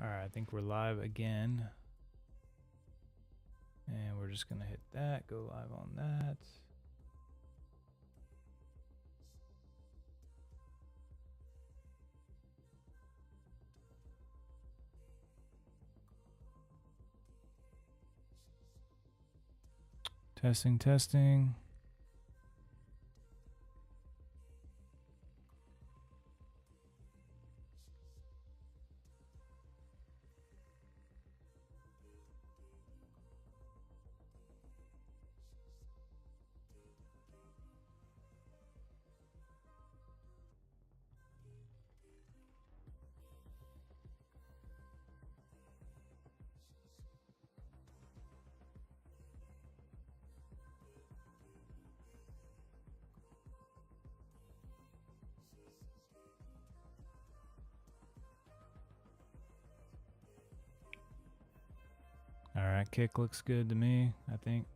Alright, I think we're live again. And we're just gonna hit that, go live on that. Testing, testing. Alright, kick looks good to me, I think.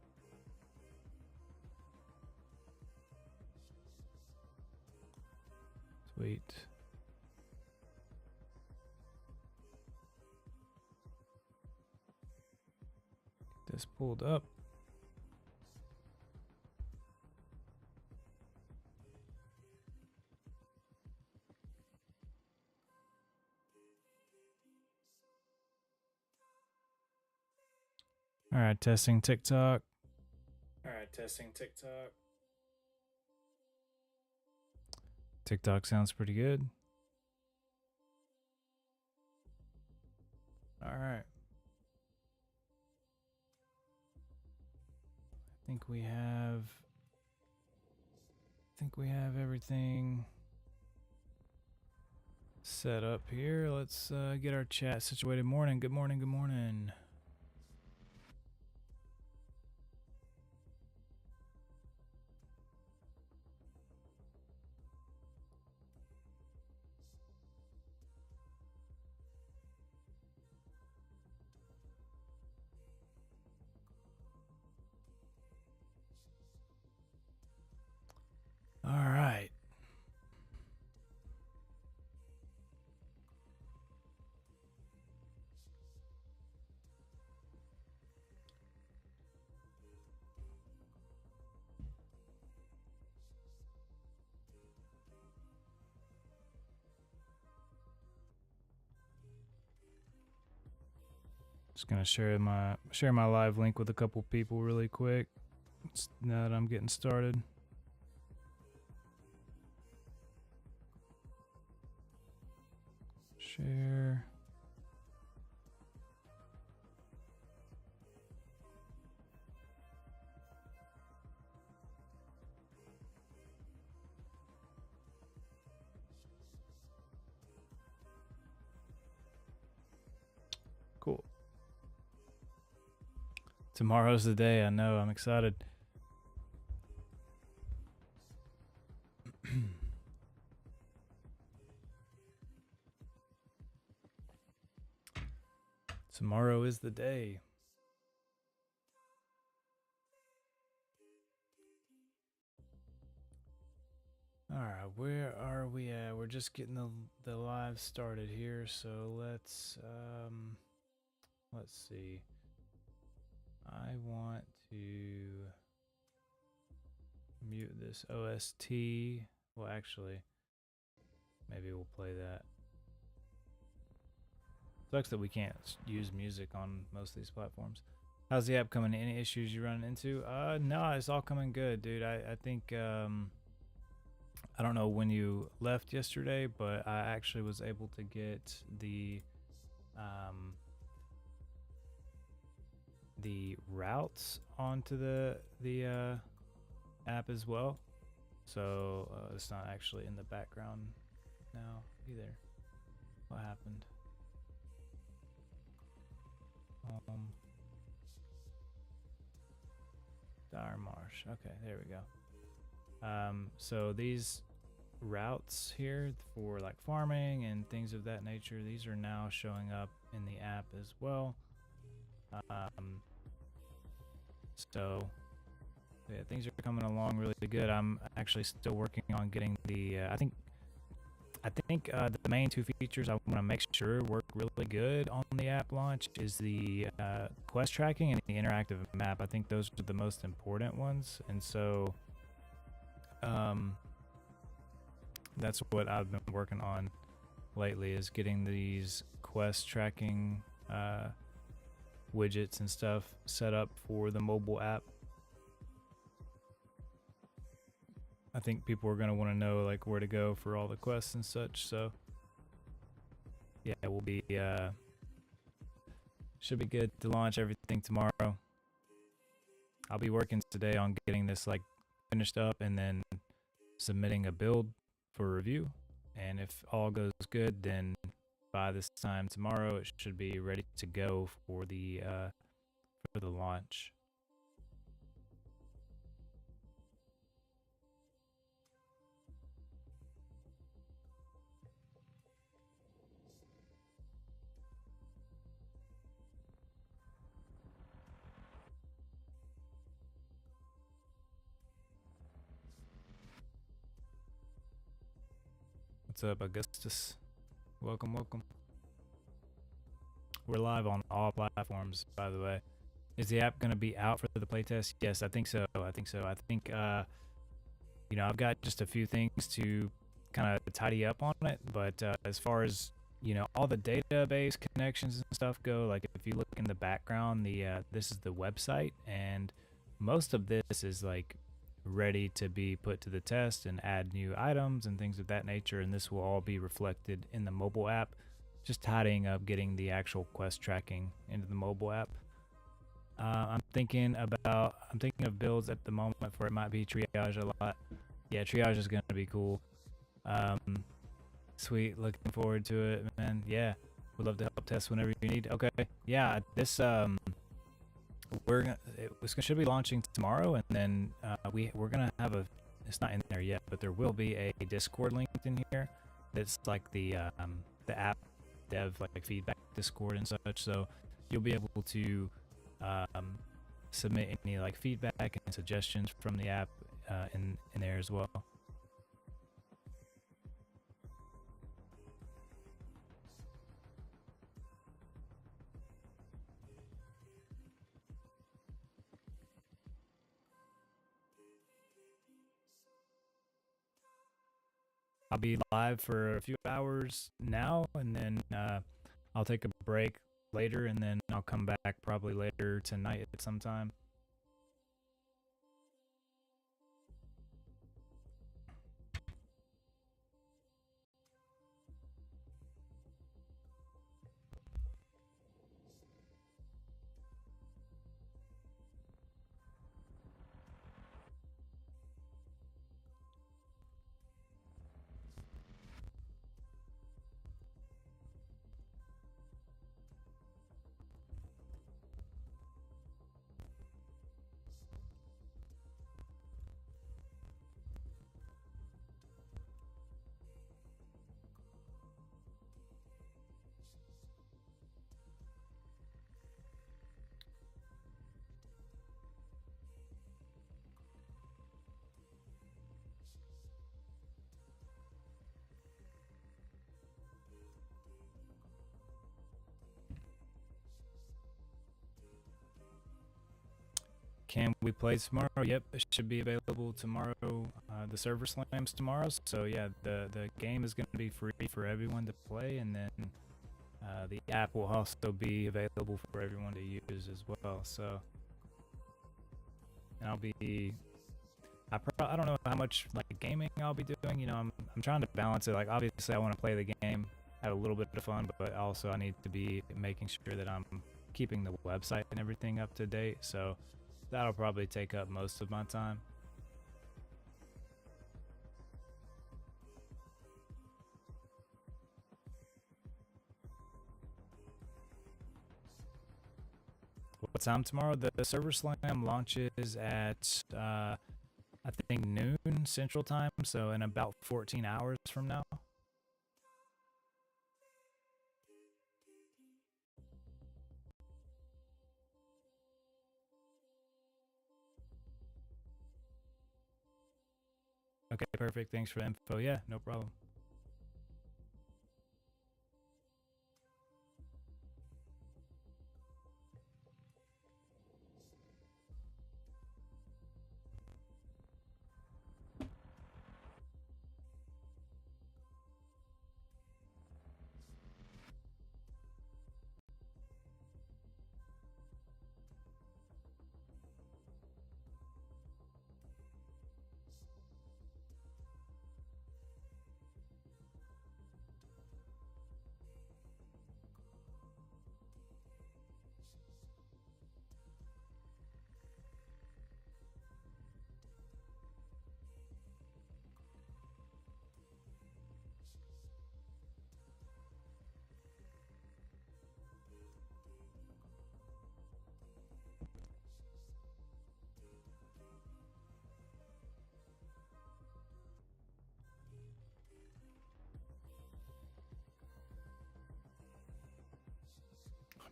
Sweet. Get this pulled up. Alright, testing TikTok. Alright, testing TikTok. TikTok sounds pretty good. Alright. I think we have everything set up here. Let's get our chat situated. Morning, good morning, good morning. All right. Just gonna share my live link with a couple people really quick. Now that I'm getting started. Share. Cool. Tomorrow's the day. I know. I'm excited. Tomorrow is the day. All right, where are we at? We're just getting the live started here, so let's see. I want to mute this OST. Well, actually, maybe we'll play that. Sucks that we can't use music on most of these platforms. How's the app coming? Any issues you run into? No, it's all coming good, dude. I think I don't know when you left yesterday, but I actually was able to get the routes onto the app as well. So it's not actually in the background now either. What happened? Dire Marsh. Okay, there we go. So these routes here for like farming and things of that nature, these are now showing up in the app as well. So yeah, things are coming along really good. I'm actually still working on getting the I I think the main two features I want to make sure work really good on the app launch is the quest tracking and the interactive map. I think those are the most important ones, and so um, that's what I've been working on lately, is getting these quest tracking widgets and stuff set up for the mobile app. I think people are going to want to know like where to go for all the quests and such. So yeah, we'll be should be good to launch everything tomorrow. I'll be working today on getting this like finished up and then submitting a build for review. And if all goes good, then by this time tomorrow it should be ready to go for the launch. What's up, Augustus? Welcome, welcome. We're live on all platforms, by the way. Is the app going to be out for the playtest? Yes, I think so. I think I've got just a few things to kind of tidy up on it, but as far as all the database connections and stuff go, like if you look in the background, this is the website, and most of this is like ready to be put to the test and add new items and things of that nature, and this will all be reflected in the mobile app. Just tidying up getting the actual quest tracking into the mobile app. I'm thinking of builds at the moment where it might be triage a lot. Yeah, triage is gonna be cool. Sweet, looking forward to it, man. Yeah, would love to help test whenever you need. Okay, yeah, this should be launching tomorrow, and then we're gonna have it's not in there yet, but there will be a Discord linked in here. That's like the app dev like feedback Discord and such. So you'll be able to submit any like feedback and suggestions from the app in there as well. I'll be live for a few hours now, and then I'll take a break later, and then I'll come back probably later tonight at some time. Can we play tomorrow? Yep, it should be available tomorrow. The server slams tomorrow, so yeah, the game is going to be free for everyone to play, and then the app will also be available for everyone to use as well. So, and I don't know how much like gaming I'll be doing. I'm trying to balance it. Like obviously I want to play the game, have a little bit of fun, but also I need to be making sure that I'm keeping the website and everything up to date. So that'll probably take up most of my time. What time tomorrow? The server slam launches at I think noon Central Time, so in about 14 hours from now. Okay, perfect. Thanks for the info. Yeah, no problem.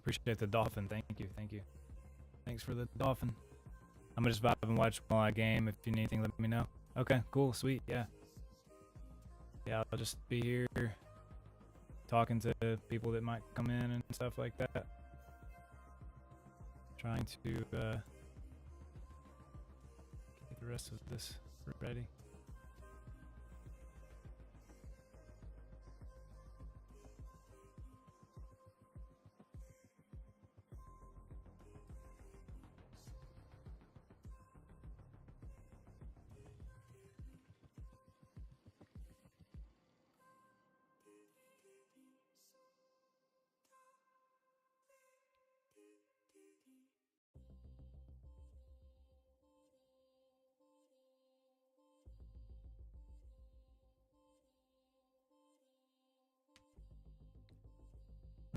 Appreciate the dolphin. Thank you. Thank you. Thanks for the dolphin. I'm gonna just vibe and watch while I game. If you need anything, let me know. Okay, cool, sweet, yeah. Yeah, I'll just be here talking to people that might come in and stuff like that. Trying to get the rest of this ready.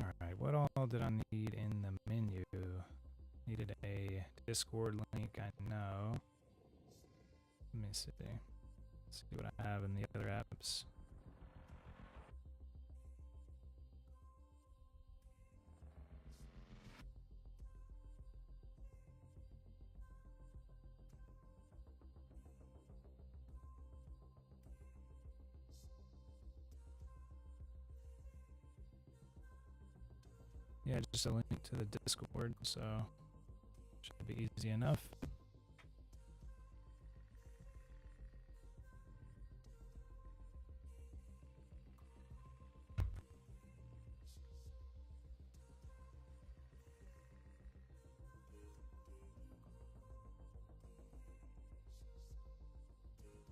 Alright, what all did I need in the menu? Needed a Discord link, I know. Let me see. Let's see what I have in the other apps. Yeah, just a link to the Discord, so should be easy enough.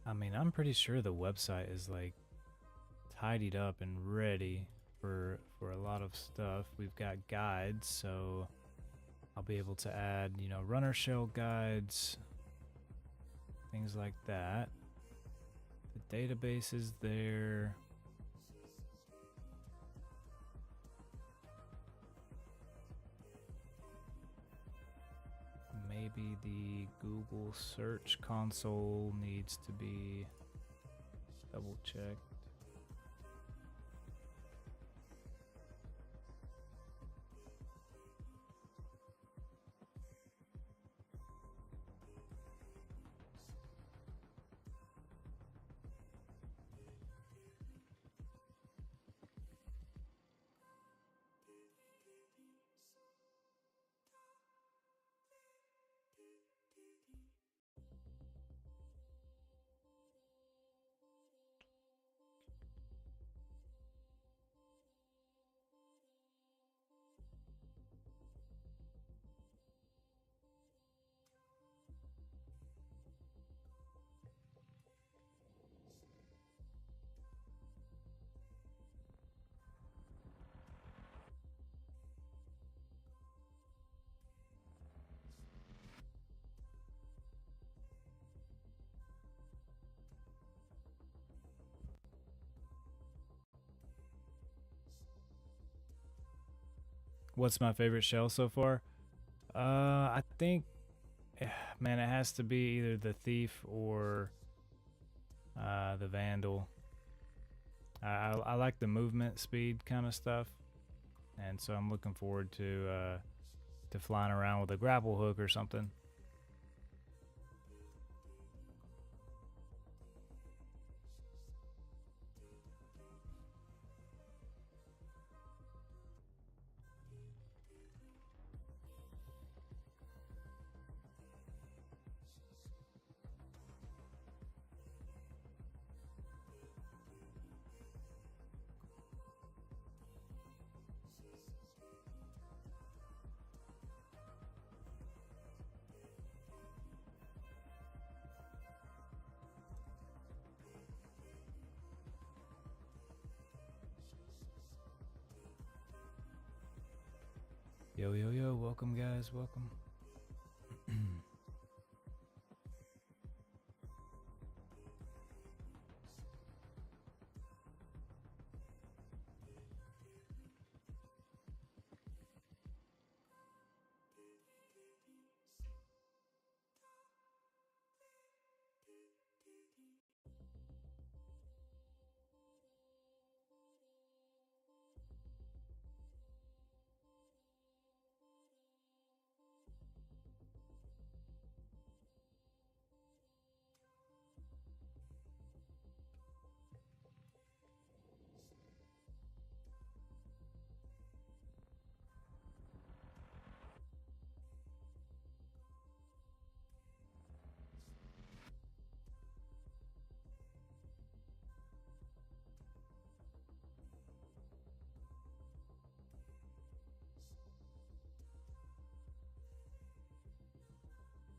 I mean, I'm pretty sure the website is like tidied up and ready for a lot of stuff. We've got guides, so I'll be able to add, you know, runner shell guides, things like that. The database is there. Maybe the Google search console needs to be double checked. What's my favorite shell so far? I think, man, it has to be either the Thief or the Vandal. I like the movement speed kind of stuff, and so I'm looking forward to flying around with a grapple hook or something. Yo, yo, yo, welcome guys, welcome.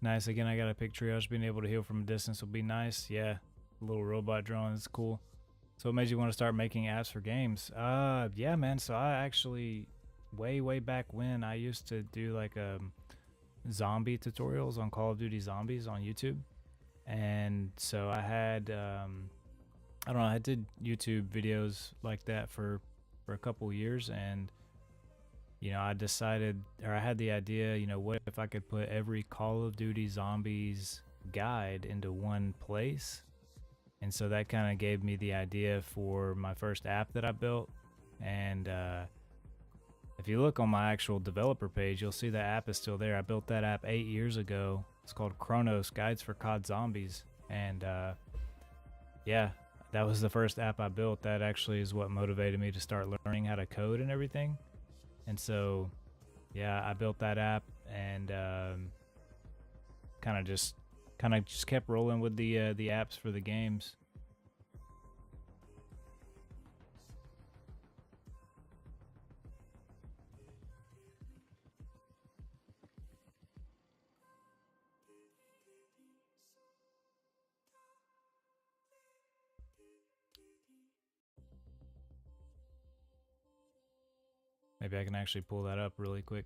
Nice. Again, I got a pick triage. Being able to heal from a distance will be nice. Yeah, a little robot drone is cool. So, what made you want to start making apps for games? Yeah, man. So I actually, way back when, I used to do like zombie tutorials on Call of Duty Zombies on YouTube, and so I had I don't know, I did YouTube videos like that for a couple years, and I decided, or I had the idea, what if I could put every Call of Duty Zombies guide into one place? And so that kind of gave me the idea for my first app that I built. And if you look on my actual developer page, you'll see the app is still there. I built that app 8 years ago. It's called Chronos Guides for COD Zombies. And yeah, that was the first app I built. That actually is what motivated me to start learning how to code and everything. And so, yeah, I built that app, and kind of just kept rolling with the apps for the games. Maybe I can actually pull that up really quick.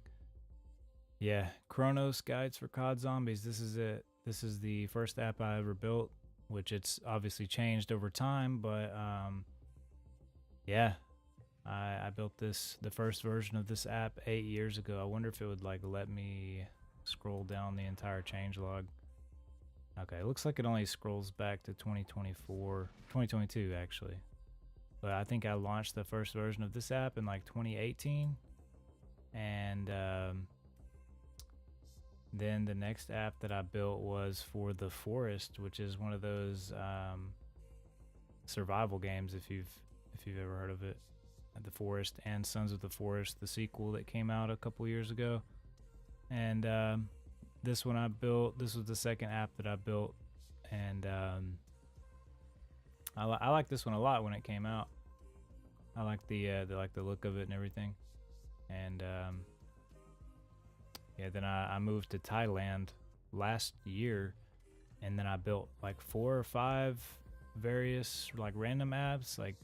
Yeah, Chronos Guides for COD Zombies. This is it. This is the first app I ever built, which it's obviously changed over time, but yeah, I built the first version of this app 8 years ago. I wonder if it would like let me scroll down the entire changelog. Okay, it looks like it only scrolls back to 2022 actually. But I think I launched the first version of this app in like 2018, and then the next app that I built was for The Forest, which is one of those survival games. If you've ever heard of it, The Forest and Sons of the Forest, the sequel that came out a couple years ago. And this one I built. This was the second app that I built, and I like this one a lot when it came out. I like the look of it and everything. And yeah, then I moved to Thailand last year, and then I built like 4 or 5 various like random apps, like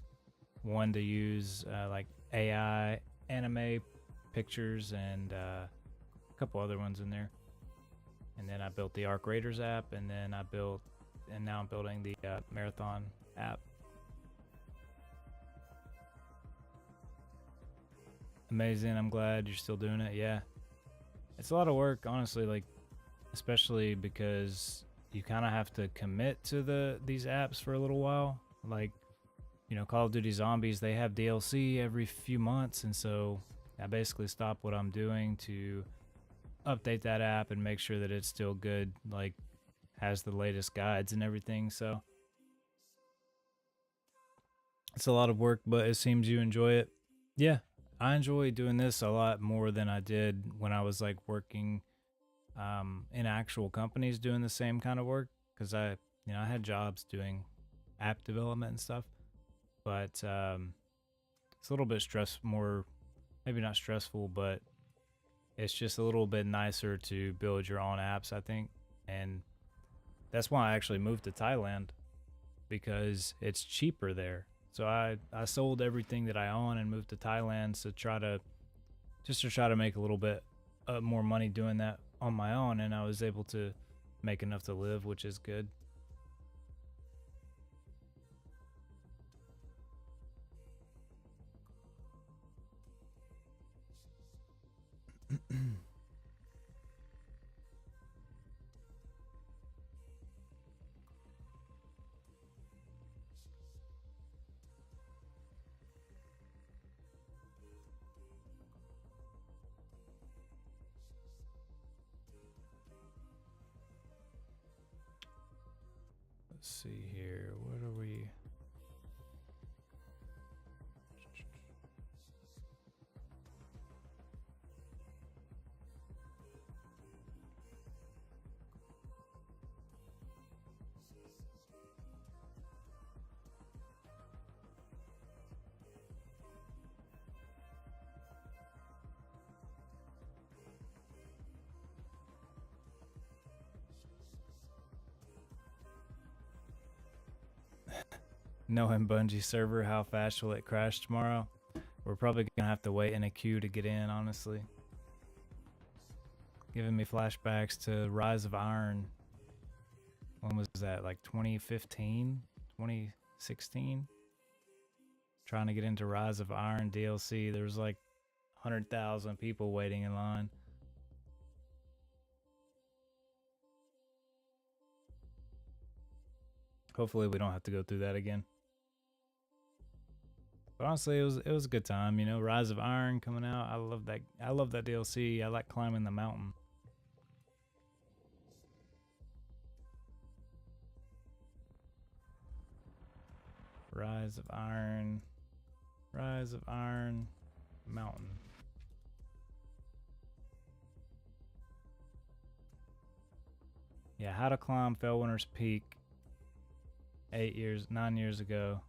one to use like AI anime pictures, and a couple other ones in there. And then I built the Arc Raiders app, and then now I'm building the Marathon app. Amazing. I'm glad you're still doing it. Yeah. It's a lot of work, honestly, like especially because you kind of have to commit to these apps for a little while. Like, Call of Duty Zombies, they have DLC every few months, and so I basically stop what I'm doing to update that app and make sure that it's still good, like has the latest guides and everything. So it's a lot of work, but it seems you enjoy it. Yeah, I enjoy doing this a lot more than I did when I was like working in actual companies doing the same kind of work, because I had jobs doing app development and stuff, but it's a little bit more, maybe not stressful, but it's just a little bit nicer to build your own apps, I think. And that's why I actually moved to Thailand, because it's cheaper there. So I sold everything that I own and moved to Thailand to try to make a little bit more money doing that on my own, and I was able to make enough to live, which is good. Let's see here. What are we? Knowing Bungie server, how fast will it crash tomorrow? We're probably gonna have to wait in a queue to get in, honestly. Giving me flashbacks to Rise of Iron. When was that? Like 2015? 2016? Trying to get into Rise of Iron DLC. There was like 100,000 people waiting in line. Hopefully we don't have to go through that again. But honestly, it was a good time, you know. Rise of Iron coming out. I love that. I love that DLC. I like climbing the mountain. Rise of Iron. Rise of Iron Mountain. Yeah, how to climb Fellwinter's Peak 9 years ago.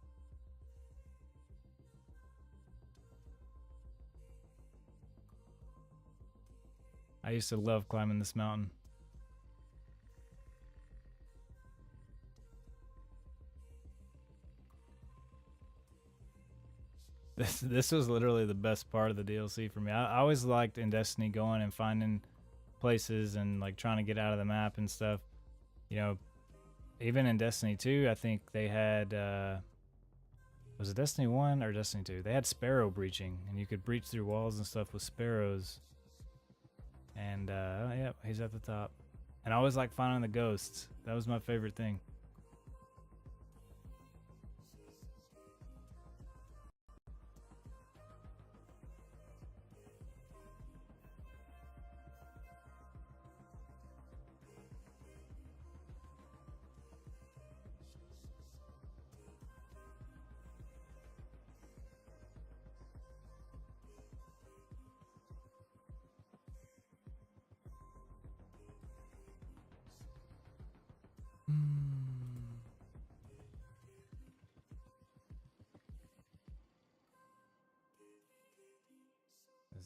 I used to love climbing this mountain. This was literally the best part of the DLC for me. I always liked in Destiny going and finding places and like trying to get out of the map and stuff. You know, even in Destiny 2, I think they had was it Destiny 1 or Destiny 2? They had sparrow breaching, and you could breach through walls and stuff with sparrows. And yeah, he's at the top. And I always like finding the ghosts. That was my favorite thing.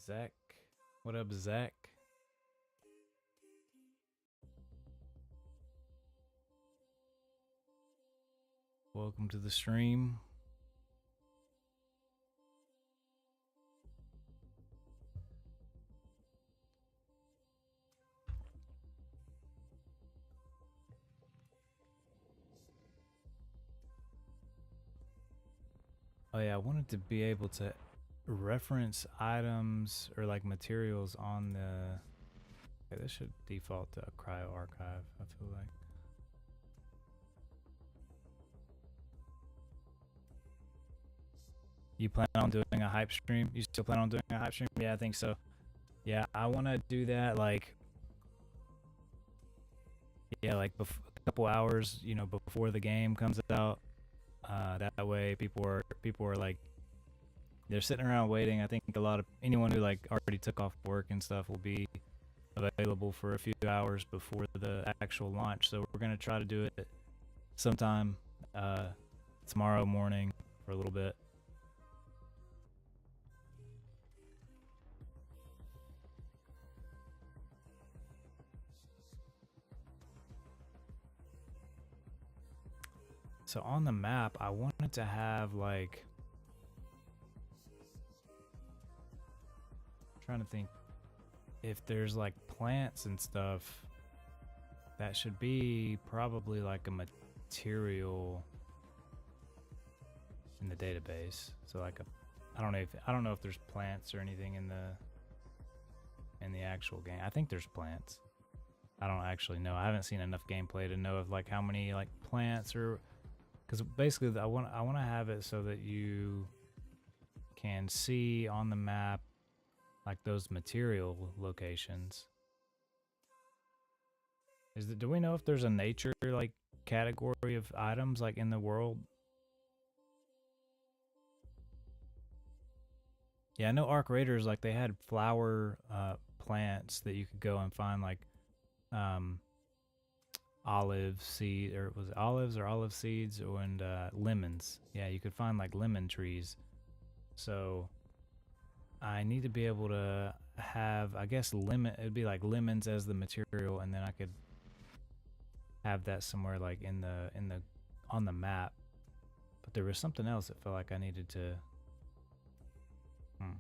Zach. What up, Zach? Welcome to the stream. Oh yeah, I wanted to be able to reference items or like materials on the. Okay, this should default to a cryo archive. I feel like. You plan on doing a hype stream? You still plan on doing a hype stream? Yeah, I think so. Yeah, I want to do that like. Yeah, like a couple hours, you know, before the game comes out. That way, people are like, they're sitting around waiting. I think a lot of anyone who like already took off work and stuff will be available for a few hours before the actual launch. So we're gonna try to do it sometime tomorrow morning for a little bit. So on the map, I wanted to have like, I'm trying to think if there's like plants and stuff, that should be probably like a material in the database. So like I don't know if there's plants or anything in the actual game. I think there's plants. I don't actually know. I haven't seen enough gameplay to know of like how many like plants or, because basically I want to have it so that you can see on the map like those material locations. Do we know if there's a nature like category of items like in the world? Yeah, I know Arc Raiders, like they had flower plants that you could go and find like olive seed, or was it olives or olive seeds, and lemons. Yeah, you could find like lemon trees. So I need to be able to have, I guess, it'd be like lemons as the material, and then I could have that somewhere like in the on the map. But there was something else that felt like I needed to. Hmm.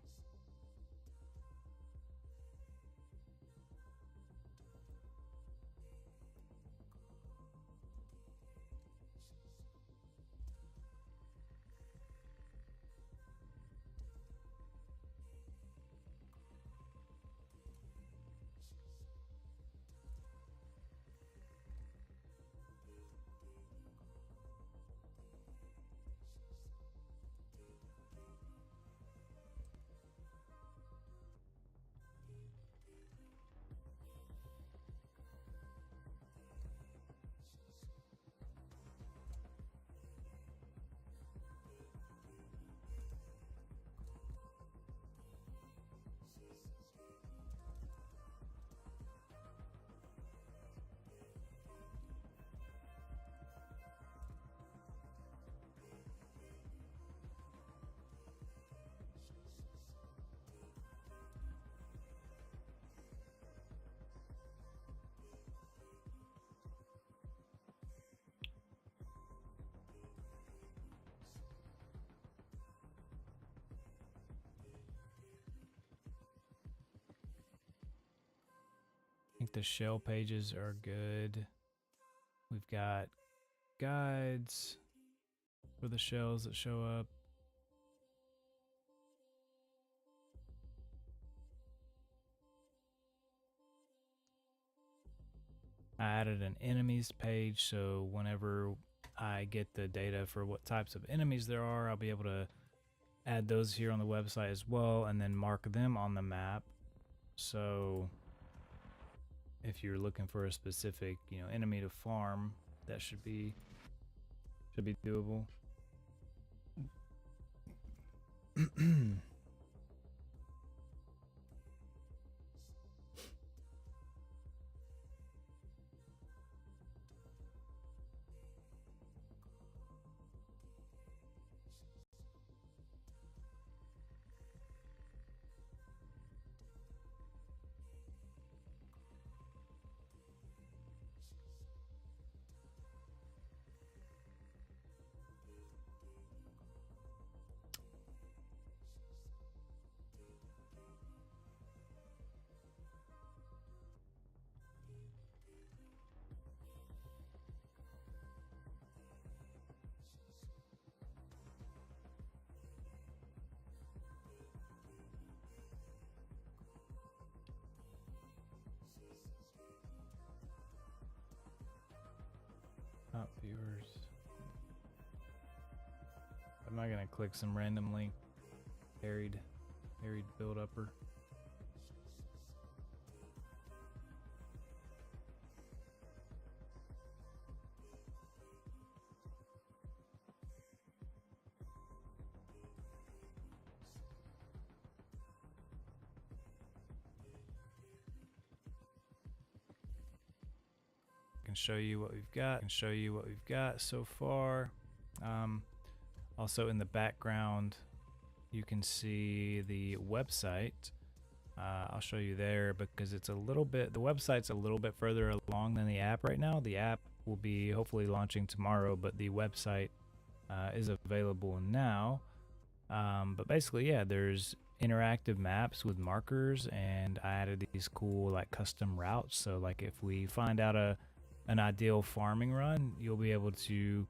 I think the shell pages are good. We've got guides for the shells that show up. I added an enemies page, so whenever I get the data for what types of enemies there are, I'll be able to add those here on the website as well, and then mark them on the map. So if you're looking for a specific, enemy to farm, that should be doable. Top viewers. I'm not gonna click some random link. Harried build upper. Can show you what we've got so far. Also in the background you can see the website. I'll show you there because the website's a little bit further along than the app right now. The app will be hopefully launching tomorrow, but the website is available now. But basically, yeah, there's interactive maps with markers, and I added these cool like custom routes. So like if we find out an ideal farming run, you'll be able to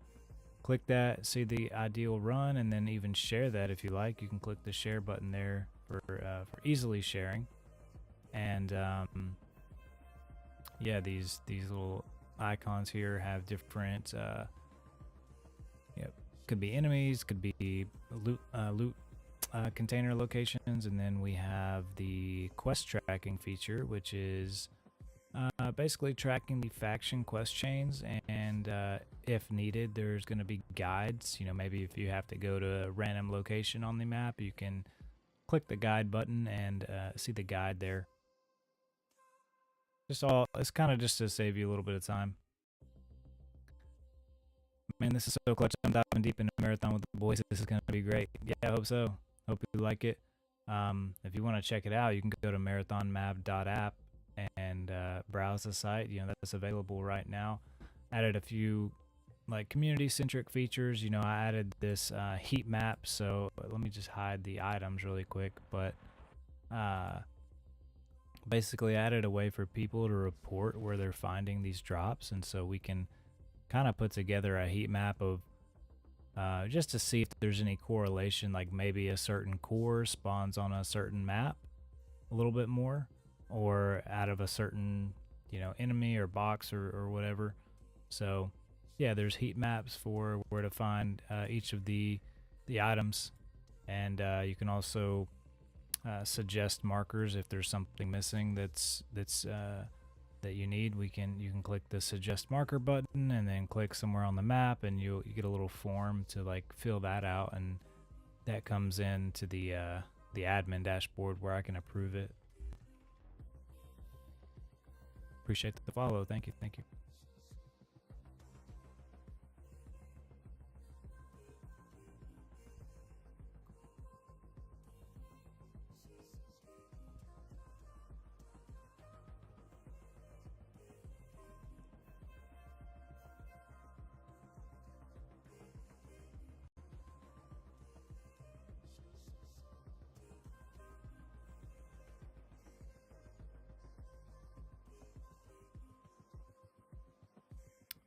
click that, see the ideal run, and then even share that if you like. You can click the share button there for easily sharing. And yeah, these little icons here have different could be enemies, could be loot container locations, and then we have the quest tracking feature, which is basically tracking the faction quest chains, and if needed, there's going to be guides. Maybe if you have to go to a random location on the map, you can click the guide button and see the guide there. It's kind of just to save you a little bit of time. Man, this is so clutch. I'm diving deep into Marathon with the boys. This is going to be great. Yeah, I hope so. Hope you like it. If you want to check it out, you can go to marathonmap.app and browse the site. That's available right now. Added a few like community centric features. You know, I added this heat map. So let me just hide the items really quick. But uh, basically, I added a way for people to report where they're finding these drops, and so we can kind of put together a heat map of just to see if there's any correlation, like maybe a certain core spawns on a certain map a little bit more, or out of a certain, you know, enemy or box or whatever. So yeah, there's heat maps for where to find each of the items, and you can also suggest markers if there's something missing that's that you need. You can click the suggest marker button and then click somewhere on the map, and you get a little form to like fill that out, and that comes into the admin dashboard where I can approve it. Appreciate the follow. Thank you. Thank you.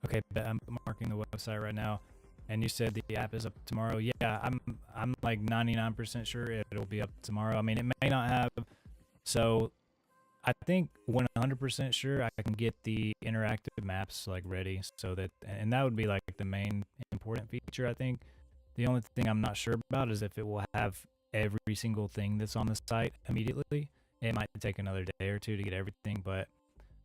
Okay, I'm marking the website right now. And you said the app is up tomorrow. Yeah, I'm like 99% sure it'll be up tomorrow. I mean, it may not have. So I think 100% sure I can get the interactive maps like ready, so that, and that would be like the main important feature. I think the only thing I'm not sure about is if it will have every single thing that's on the site immediately. It might take another day or two to get everything, but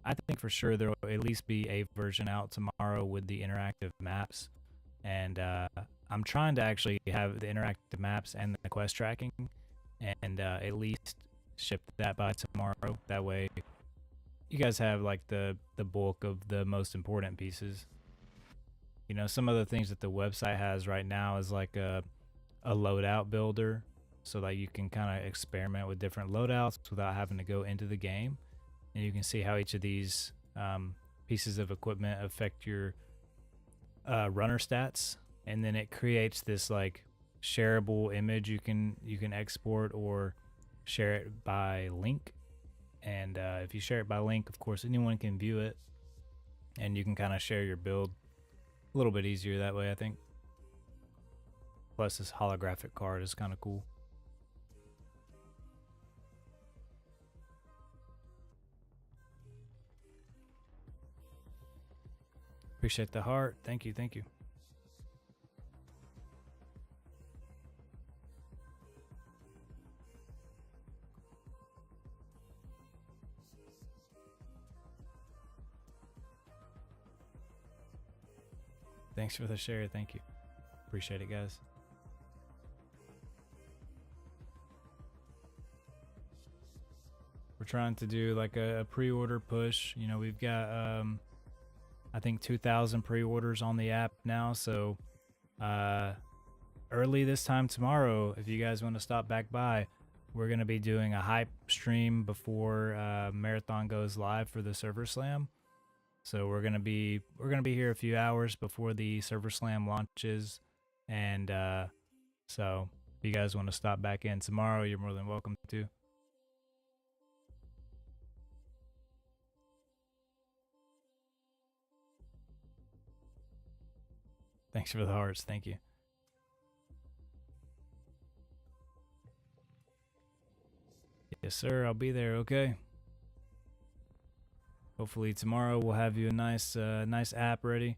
I think for sure there will at least be a version out tomorrow with the interactive maps. And I'm trying to actually have the interactive maps and the quest tracking, and at least ship that by tomorrow. That way, you guys have like the bulk of the most important pieces. You know, some of the things that the website has right now is like a loadout builder, so that you can kind of experiment with different loadouts without having to go into the game, and you can see how each of these pieces of equipment affect your runner stats, and then it creates this like shareable image you can export or share it by link. And if you share it by link, of course anyone can view it, and you can kind of share your build a little bit easier that way, I think. Plus this holographic card is kind of cool. Appreciate the heart. Thank you. Thank you. Thanks for the share. Thank you. Appreciate it, guys. We're trying to do like a pre-order push. You know, we've got I think 2,000 pre-orders on the app now. So early this time tomorrow, if you guys want to stop back by, we're gonna be doing a hype stream before Marathon goes live for the Server Slam. So we're gonna be here a few hours before the Server Slam launches, and so if you guys want to stop back in tomorrow, you're more than welcome to. Thanks for the hearts. Thank you. Yes, sir. I'll be there. Okay. Hopefully tomorrow we'll have you a nice app ready.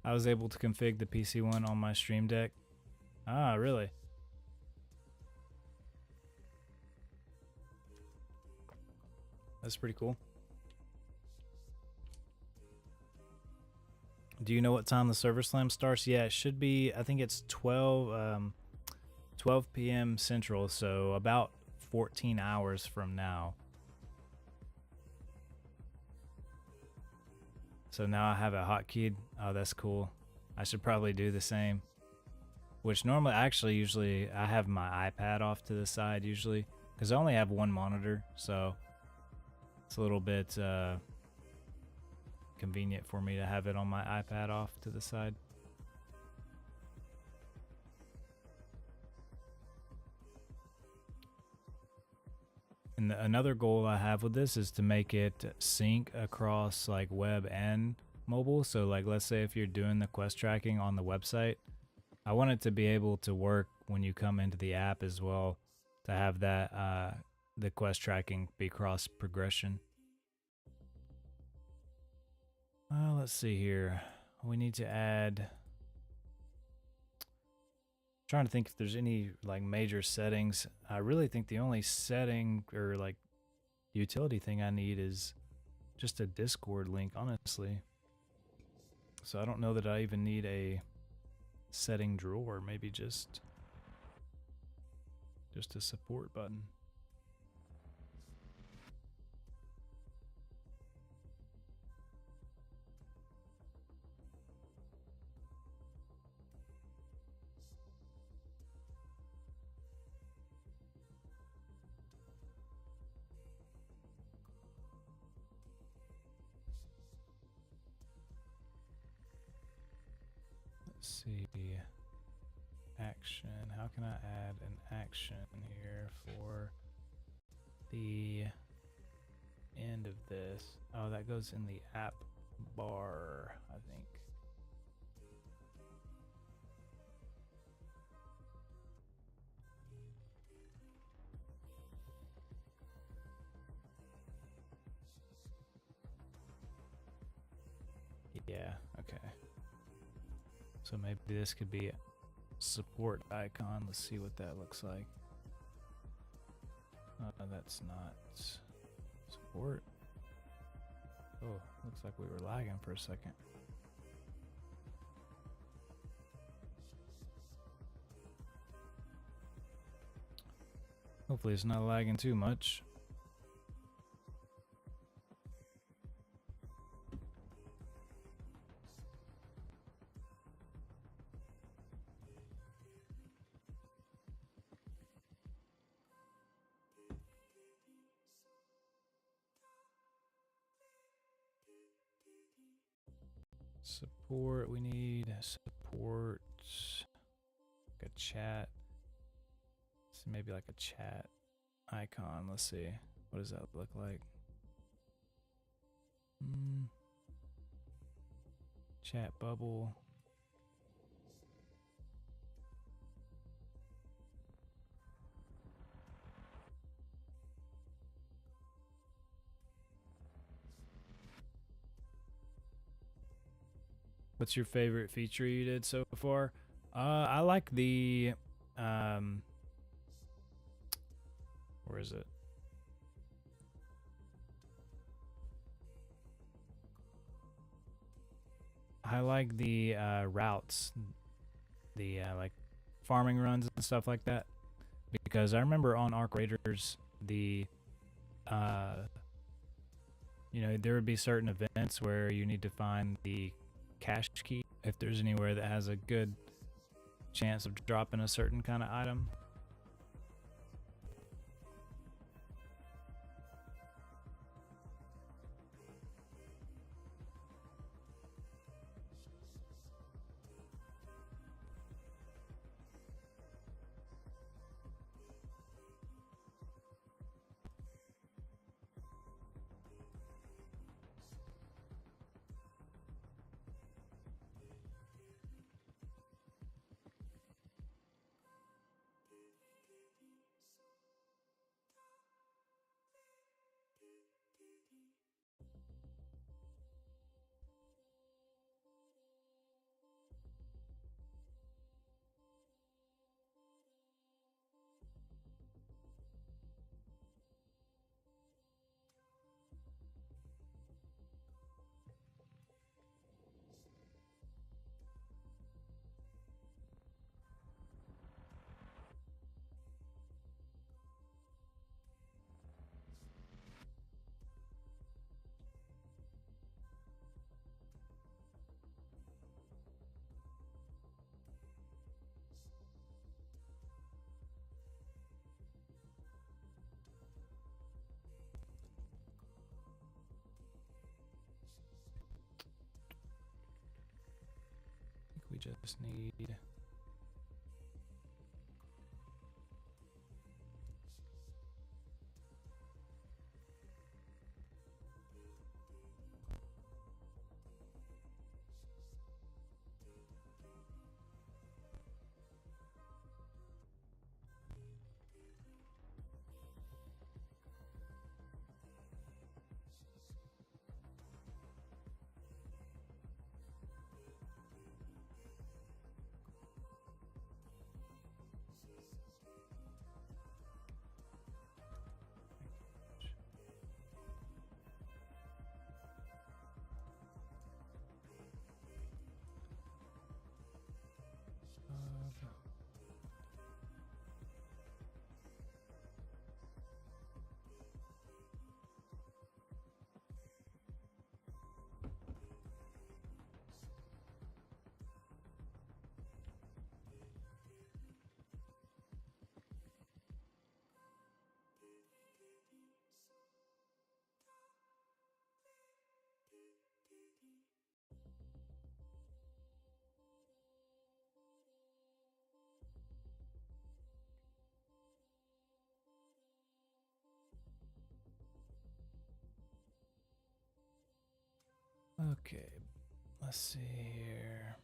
I was able to config the PC one on my Stream Deck. Ah, really? That's pretty cool. Do you know what time the Server Slam starts? Yeah, it should be, I think it's 12 p.m. Central, so about 14 hours from now. So now I have it hotkeyed. Oh, that's cool. I should probably do the same. Which normally, actually, usually I have my iPad off to the side usually, because I only have one monitor, so it's a little bit convenient for me to have it on my iPad off to the side. And another goal I have with this is to make it sync across like web and mobile. So like, let's say if you're doing the quest tracking on the website, I want it to be able to work when you come into the app as well, to have that the quest tracking be cross progression. Let's see here. We need to add. Trying to think if there's any like major settings. I really think the only setting or like utility thing I need is just a Discord link, honestly. So I don't know that I even need a setting drawer, maybe just a support button. Let's see. Action. How can I add an action here for the end of this? Oh, that goes in the app bar, I think. Yeah, okay. So maybe this could be a support icon. Let's see what that looks like. That's not support. Oh, looks like we were lagging for a second. Hopefully it's not lagging too much. Support, we need support, like a chat. So maybe like a chat icon. Let's see. What does that look like? Chat bubble. What's your favorite feature you did so far? I like the where is it? I like the routes, the like farming runs and stuff like that, because I remember on Arc Raiders the you know, there would be certain events where you need to find the cache key if there's anywhere that has a good chance of dropping a certain kind of item. just need. Okay, let's see here.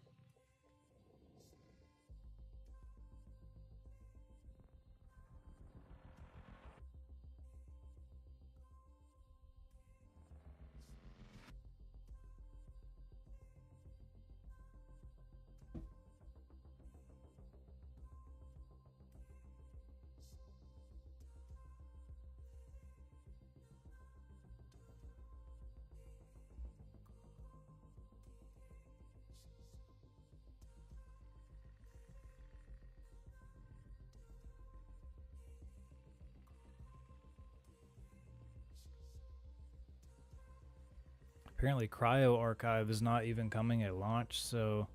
Apparently, Cryo Archive is not even coming at launch, so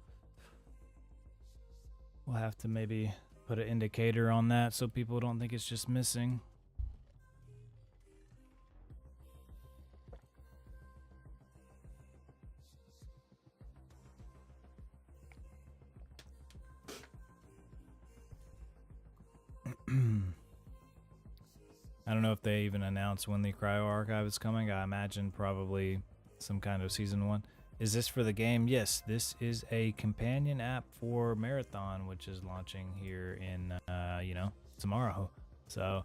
we'll have to maybe put an indicator on that so people don't think it's just missing. I don't know if they even announced when the Cryo Archive is coming. I imagine probably some kind of season 1. Is this for the game? Yes, this is a companion app for Marathon, which is launching here in, tomorrow. So,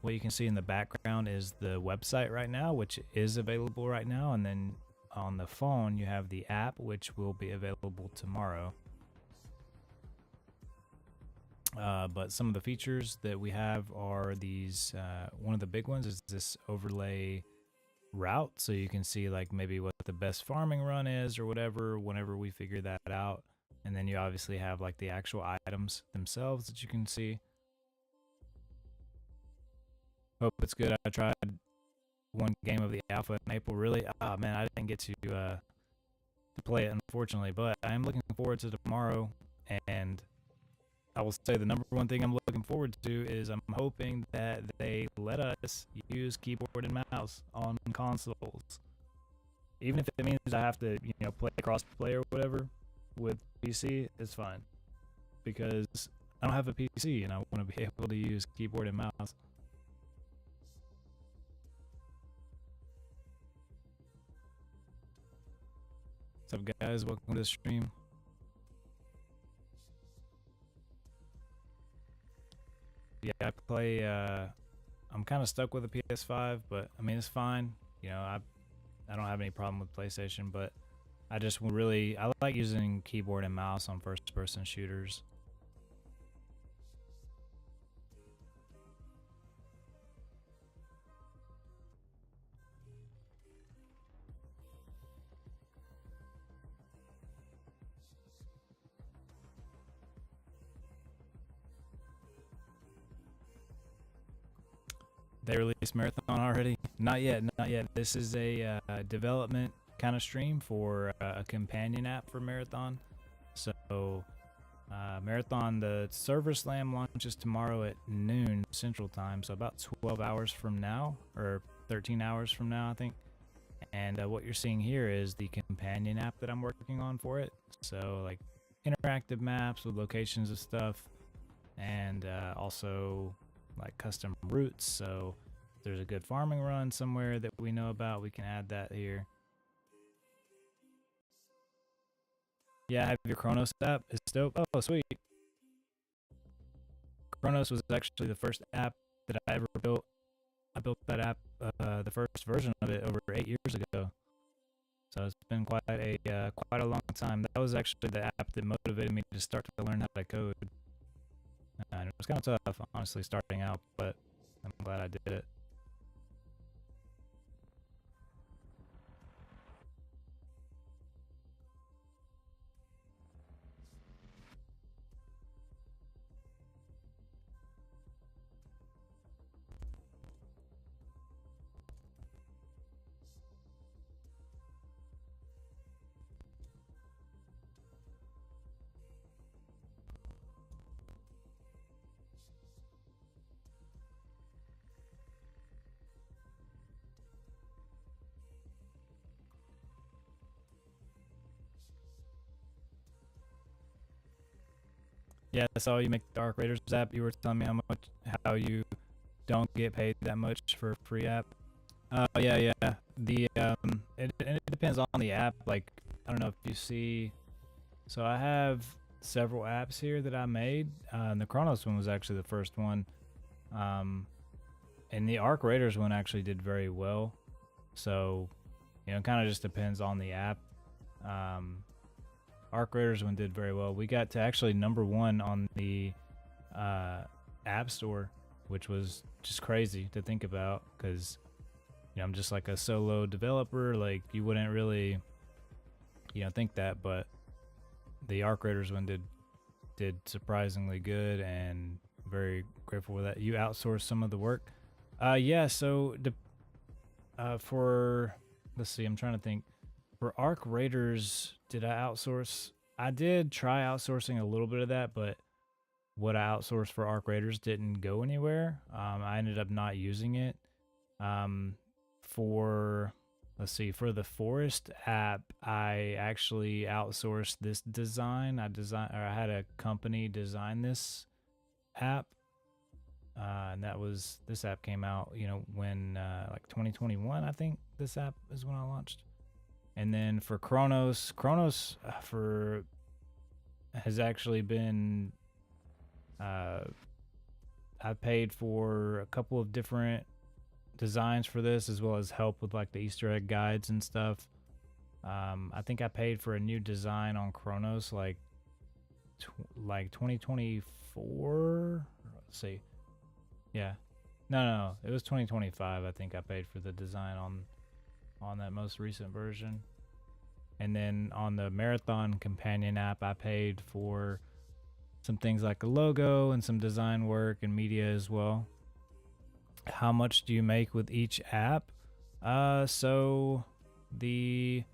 what you can see in the background is the website right now, which is available right now. And then on the phone, you have the app, which will be available tomorrow. But some of the features that we have are these. One of the big ones is this overlay route, so you can see like maybe what the best farming run is or whatever whenever we figure that out. And then you obviously have like the actual items themselves that you can see. Hope it's good. I tried one game of the alpha in April. Really, man, I didn't get to play it unfortunately, but I am looking forward to tomorrow. And I will say the number one thing I'm looking forward to is I'm hoping that they let us use keyboard and mouse on consoles. Even if it means I have to, play cross-play or whatever with PC, it's fine. Because I don't have a PC and I want to be able to use keyboard and mouse. What's up, guys? Welcome to the stream. Yeah, I play. I'm kind of stuck with the PS5, but I mean it's fine. I don't have any problem with PlayStation, but I like using keyboard and mouse on first-person shooters. They released Marathon already? Not yet, not yet. This is a development kind of stream for a companion app for Marathon. So, Marathon, the server slam launches tomorrow at noon Central Time, so about 12 hours from now, or 13 hours from now, I think. And what you're seeing here is the companion app that I'm working on for it. So, like, interactive maps with locations and stuff, and also like custom routes. So if there's a good farming run somewhere that we know about, we can add that here. Yeah, I have your Chronos app. It's dope. Oh, sweet. Chronos was actually the first app that I ever built. I built that app, the first version of it, over 8 years ago. So it's been quite a long time. That was actually the app that motivated me to start to learn how to code. And it was kind of tough, honestly, starting out, but I'm glad I did it. Yeah, that's all you make the Arc Raiders app. You were telling me how you don't get paid that much for a free app. Yeah, yeah. It depends on the app. Like, I don't know if you see. So I have several apps here that I made. And the Chronos one was actually the first one. And the Arc Raiders one actually did very well. So, it kind of just depends on the app. Arc Raiders one did very well. We got to actually #1 on the App Store, which was just crazy to think about because I'm just like a solo developer. Like, you wouldn't really think that, but the Arc Raiders one did surprisingly good, and very grateful for that. You outsourced some of the work. Yeah. So for let's see, I'm trying to think. For Arc Raiders, did I outsource? I did try outsourcing a little bit of that, but what I outsourced for Arc Raiders didn't go anywhere. I ended up not using it. For let's see, for the Forest app, I actually outsourced this design. I had a company design this app, and this app came out, when like 2021, I think this app is when I launched. And then for Chronos has actually been, I paid for a couple of different designs for this, as well as help with like the Easter egg guides and stuff. I think I paid for a new design on Chronos like 2024. Let's see. Yeah. No, it was 2025. I think I paid for the design on that most recent version. And then on the Marathon companion app, I paid for some things like a logo and some design work and media as well. How much do you make with each app? So the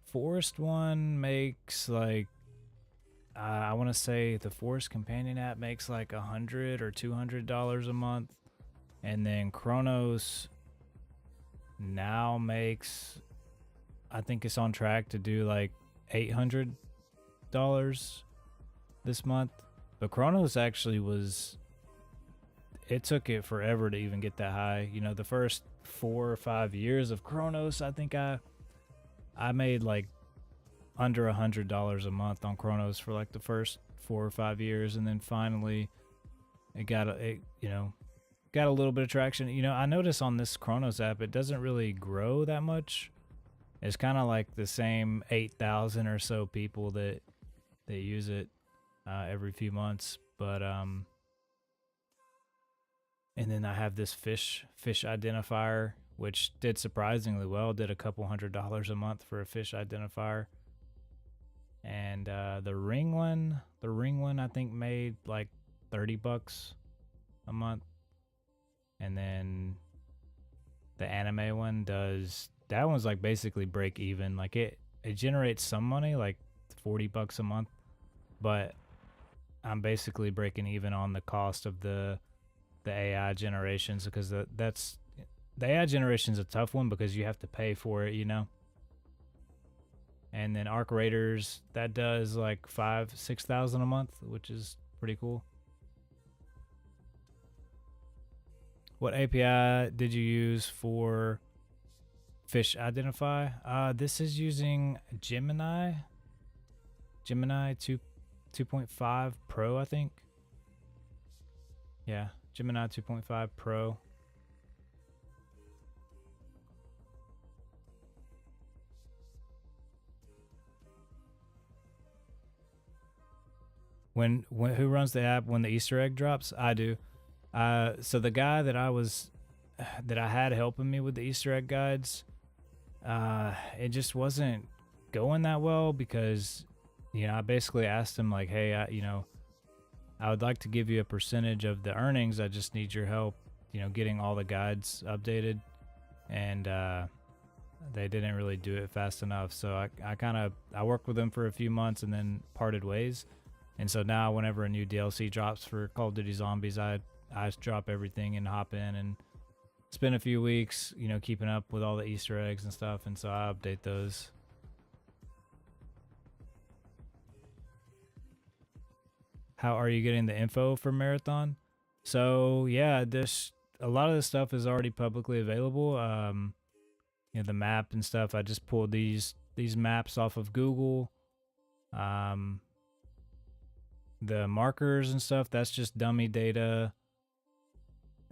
Forest one makes like, I want to say the Forest companion app makes like $100 or $200 a month, and then Chronos now makes, I think it's on track to do like $800 this month. But Chronos actually it took it forever to even get that high. The first 4 or 5 years of Chronos, I think I made like under $100 a month on Chronos for like the first 4 or 5 years, and then finally it got a little bit of traction. I notice on this Chronos app, it doesn't really grow that much. It's kind of like the same 8,000 or so people that use it every few months. But and then I have this fish identifier, which did surprisingly well. Did a couple $100 a month for a fish identifier. And the ring one, I think made like $30 a month. And then the anime one that one's like basically break even. Like it generates some money, like $40 a month, but I'm basically breaking even on the cost of the AI generations, because the AI generation is a tough one because you have to pay for it, And then Arc Raiders, that does like 5,000-6,000 a month, which is pretty cool. What API did you use for Fish Identify? This is using Gemini 2.5 Pro, I think. Yeah, Gemini 2.5 Pro. When who runs the app when the Easter egg drops? I do. So the guy that I had helping me with the Easter egg guides, it just wasn't going that well because, I basically asked him like, hey, I would like to give you a percentage of the earnings. I just need your help, getting all the guides updated, and they didn't really do it fast enough. So I worked with them for a few months and then parted ways. And so now whenever a new DLC drops for Call of Duty Zombies, I drop everything and hop in and spend a few weeks, keeping up with all the Easter eggs and stuff. And so I update those. How are you getting the info for Marathon? So yeah, a lot of this stuff is already publicly available. The map and stuff. I just pulled these maps off of Google. The markers and stuff, that's just dummy data.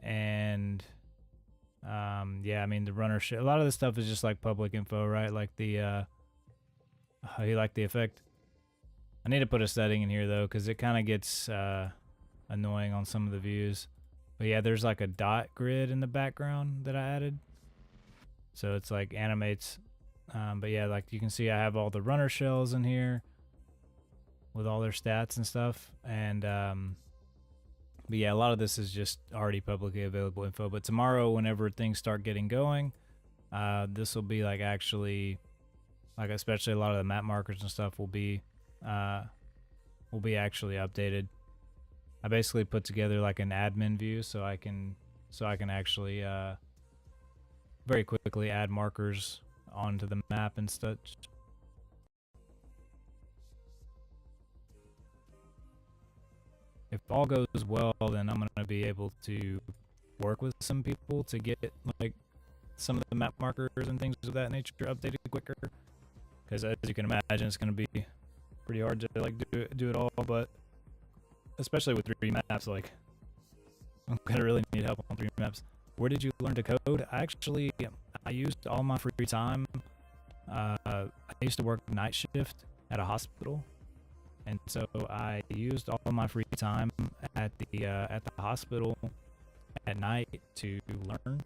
And the runner shit. A lot of this stuff is just like public info, right? Like the you like the effect. I need to put a setting in here though, because it kind of gets annoying on some of the views. But yeah, there's like a dot grid in the background that I added, so it's like animates. But yeah, like you can see, I have all the runner shells in here with all their stats and stuff. And but yeah, a lot of this is just already publicly available info. But tomorrow, whenever things start getting going, this will be like actually, like especially a lot of the map markers and stuff will be actually updated. I basically put together like an admin view so I can actually very quickly add markers onto the map and such. If all goes well, then I'm going to be able to work with some people to get like some of the map markers and things of that nature updated quicker. Because as you can imagine, it's going to be pretty hard to like do it all. But especially with 3 maps, like I'm going to really need help on 3 maps. Where did you learn to code? I used all my free time. I used to work night shift at a hospital. And so I used all of my free time at the hospital at night to learn.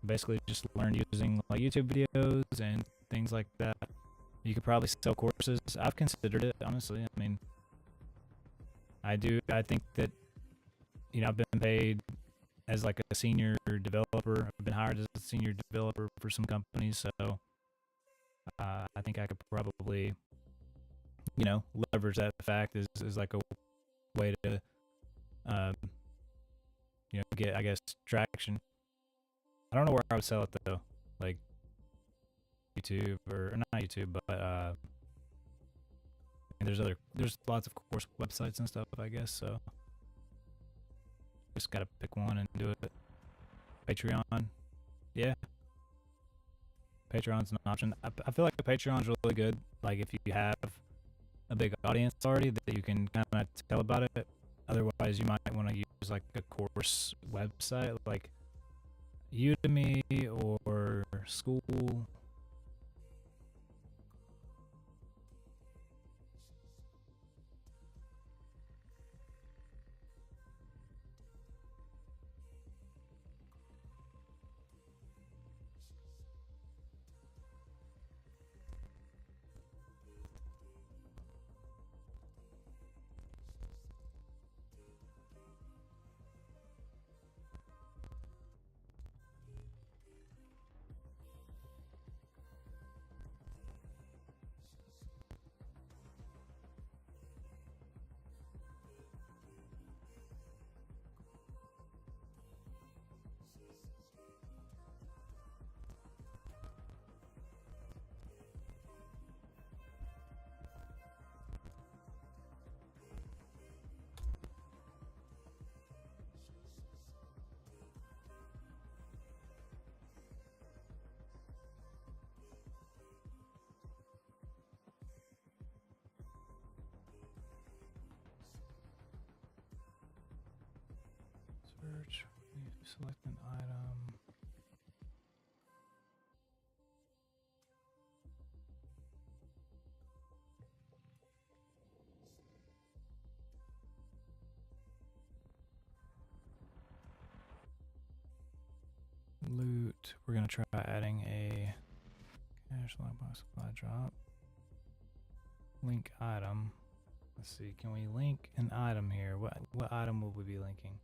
Basically, just learn using like YouTube videos and things like that. You could probably sell courses. I've considered it, honestly. I mean, I think that I've been paid as like a senior developer. I've been hired as a senior developer for some companies, so I think I could probably leverage that fact is like a way to get, I guess, traction. I don't know where I would sell it though, like YouTube or not YouTube, but and there's lots of course websites and stuff, I guess. So just gotta pick one and do it. Patreon, yeah. Patreon's an option. I feel like the Patreon's really good. Like if you have a big audience already that you can kind of tell about it. Otherwise, you might want to use like a course website like Udemy or School. search. Select an item. Loot. We're gonna try adding a cash lockbox supply drop. Link item. Let's see. Can we link an item here? What item will we be linking?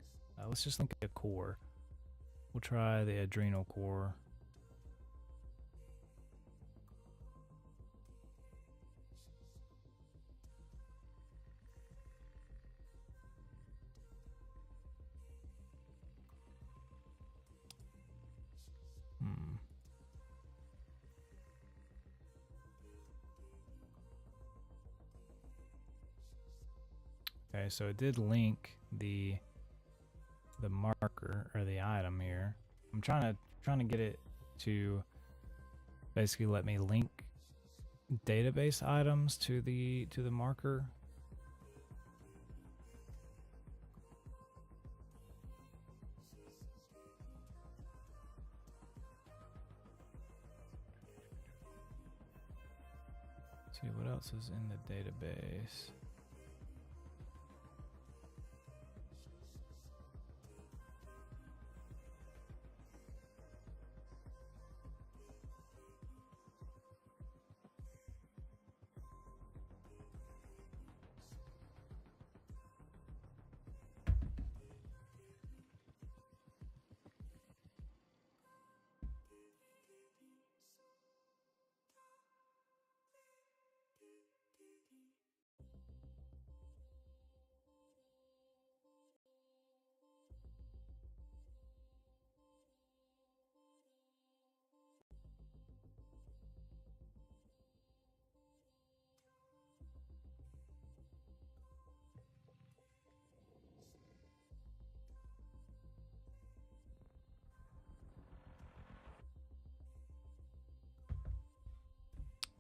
Let's just link a core. We'll try the adrenal core. Okay, so it did link the marker or the item here. I'm trying to get it to basically let me link database items to the marker. Let's see what else is in the database.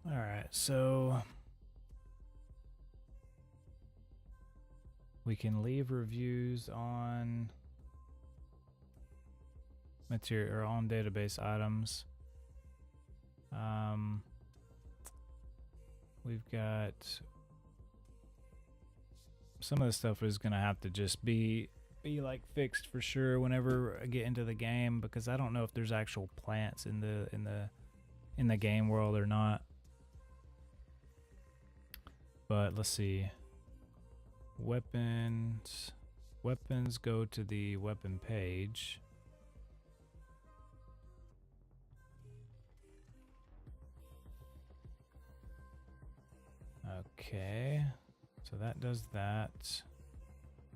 All right, so we can leave reviews on material or on database items. We've got some of the stuff is gonna have to just be like fixed for sure whenever I get into the game, because I don't know if there's actual plants in the game world or not. But let's see. Weapons go to the weapon page. Okay, so that does that.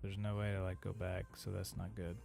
There's no way to like go back, so that's not good.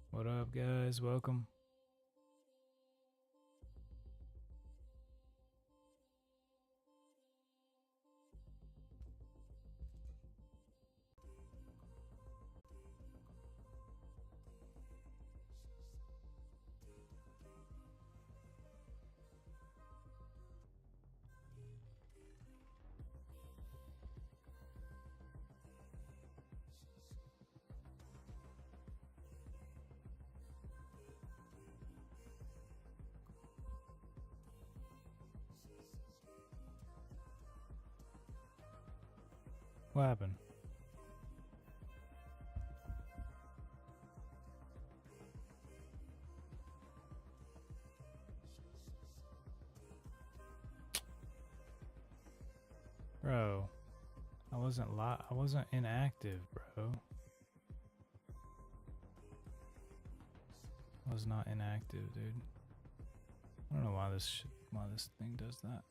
What up, guys? Welcome. What happened? Bro, I wasn't inactive, bro. I was not inactive, dude. I don't know why this thing does that.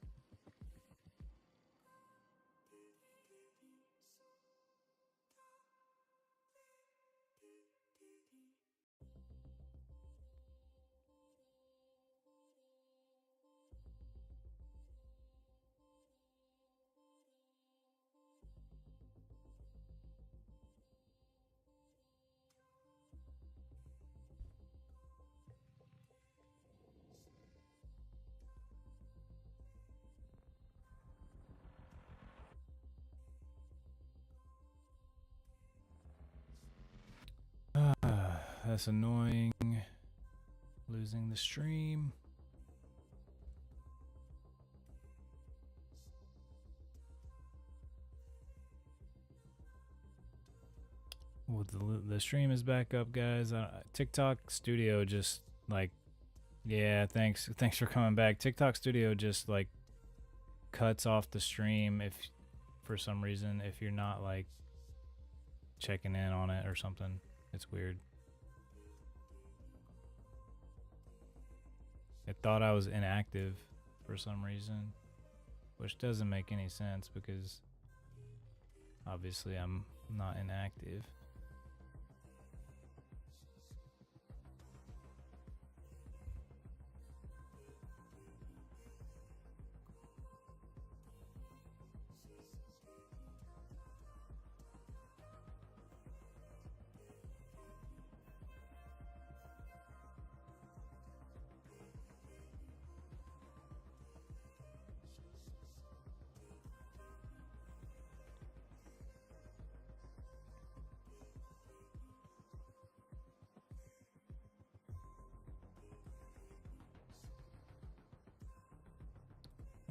That's annoying. Losing the stream. Well, the stream is back up, guys. TikTok Studio just like, yeah, thanks for coming back. TikTok Studio just like cuts off the stream if for some reason if you're not like checking in on it or something. It's weird. It thought I was inactive for some reason, which doesn't make any sense because obviously I'm not inactive.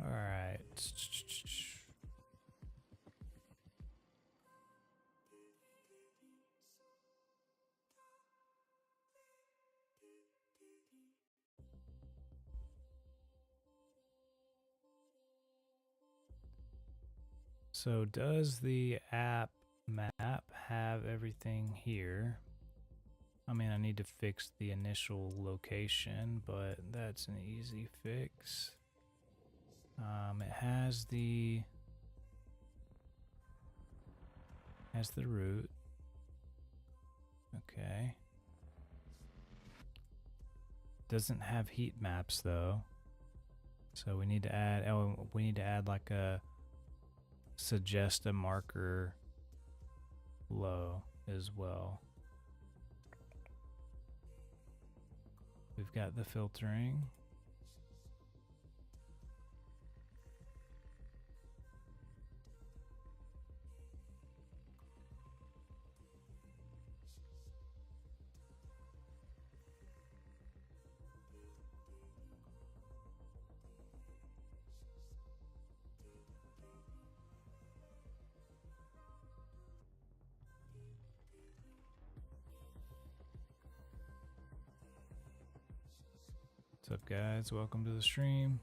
All right. So does the app map have everything here? I mean, I need to fix the initial location, but that's an easy fix. It has the route. Okay. Doesn't have heat maps though. So we need to add like a suggest a marker low as well. We've got the filtering. What's up, guys? Welcome to the stream.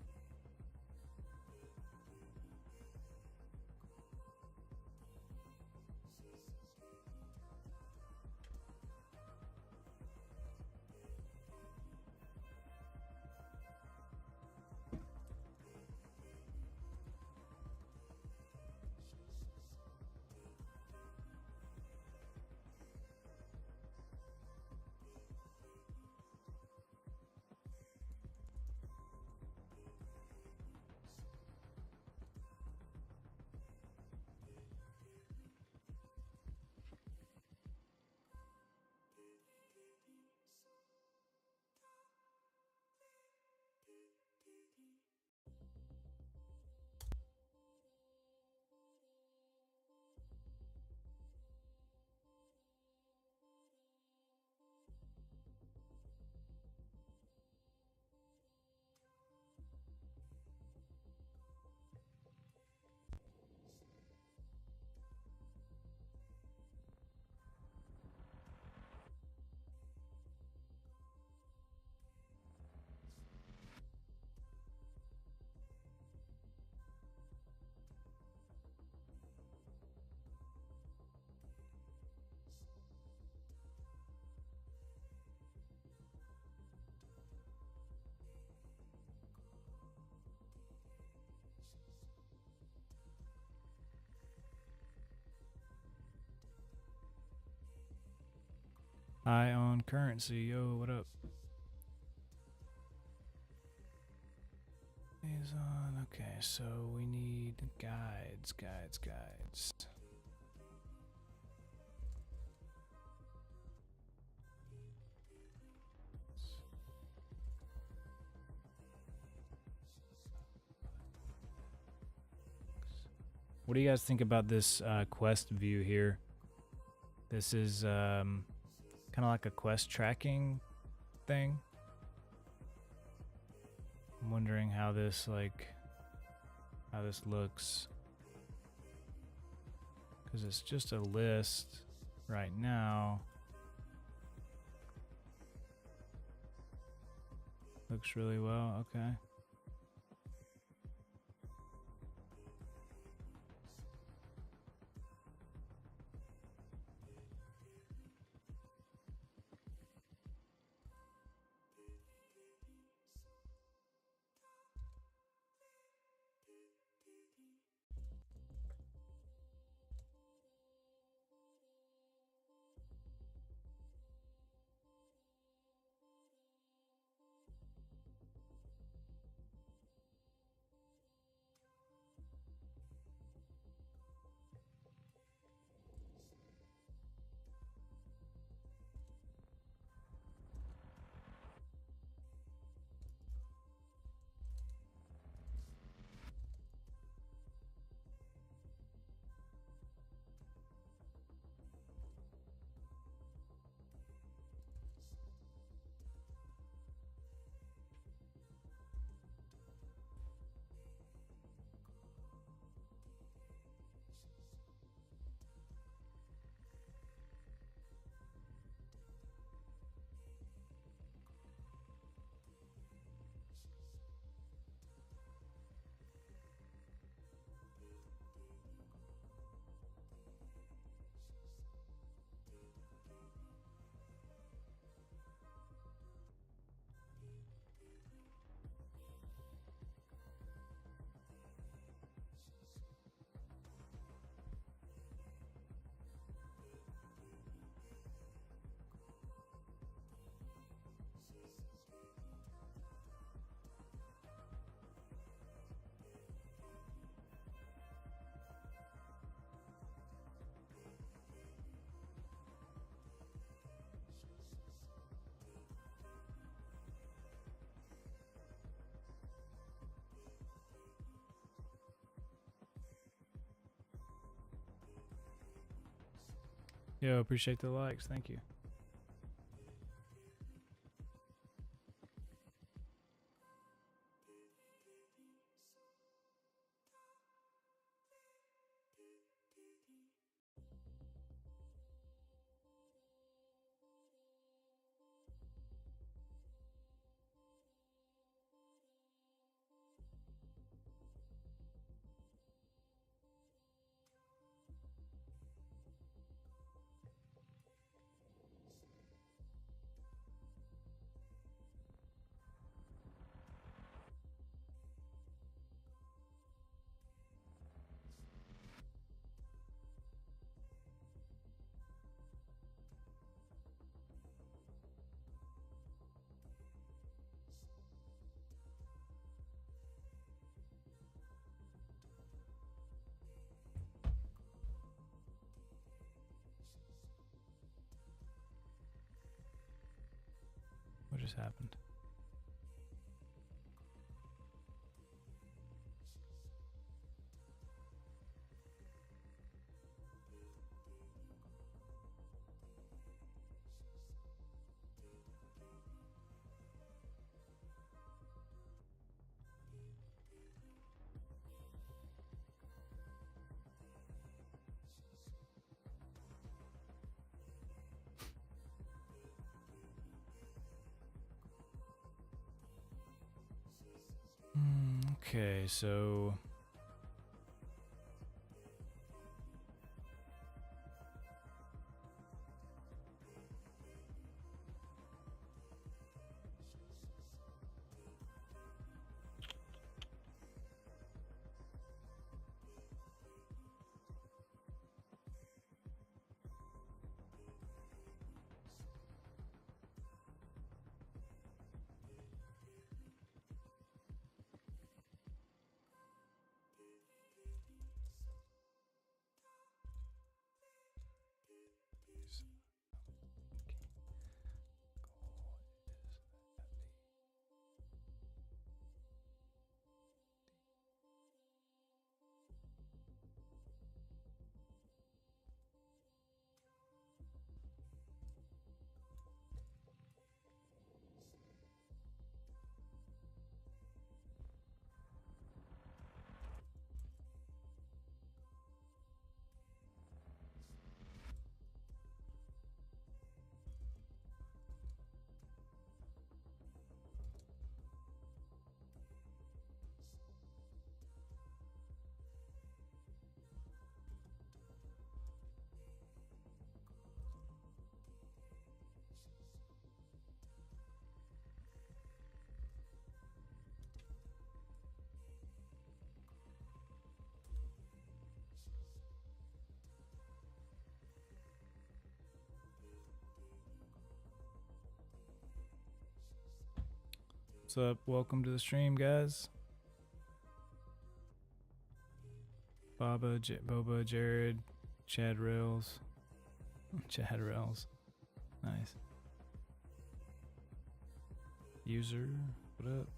Eye on currency. Yo, what up? Is on. Okay, so we need guides. What do you guys think about this quest view here? This is kind of like a quest tracking thing. I'm wondering how this looks, because it's just a list right now. Looks really well. Okay. Yo, appreciate the likes. Thank you. What just happened? Okay, so What's up? Welcome to the stream, guys. Boba, Jared, Chad Rails. Chad Rails. Nice. User, what up?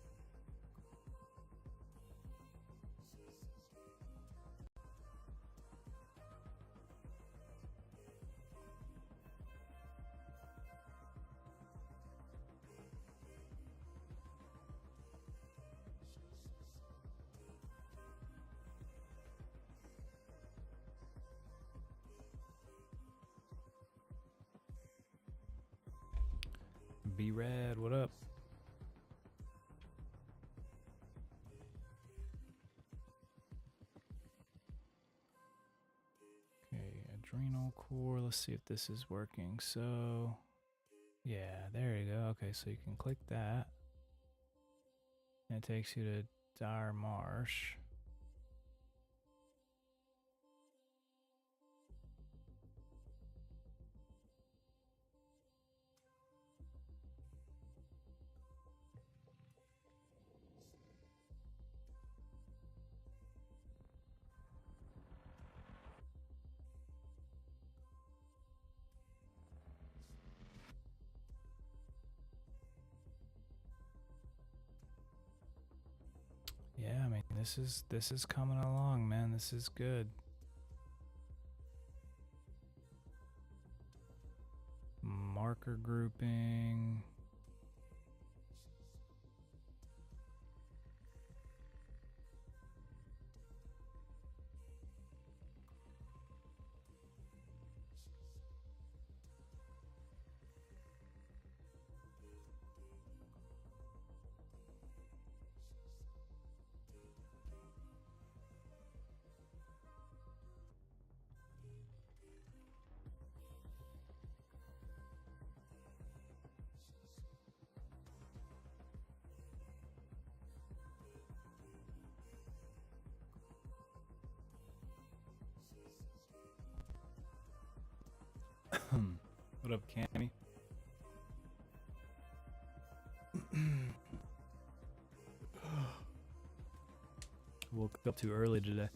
Be rad, what up? Okay, adrenal core. Let's see if this is working. So, yeah, there you go. Okay, so you can click that. And it takes you to Dire Marsh. Yeah, I mean, this is coming along, man. This is good. Marker grouping. What up, Cammy? Woke up too early today.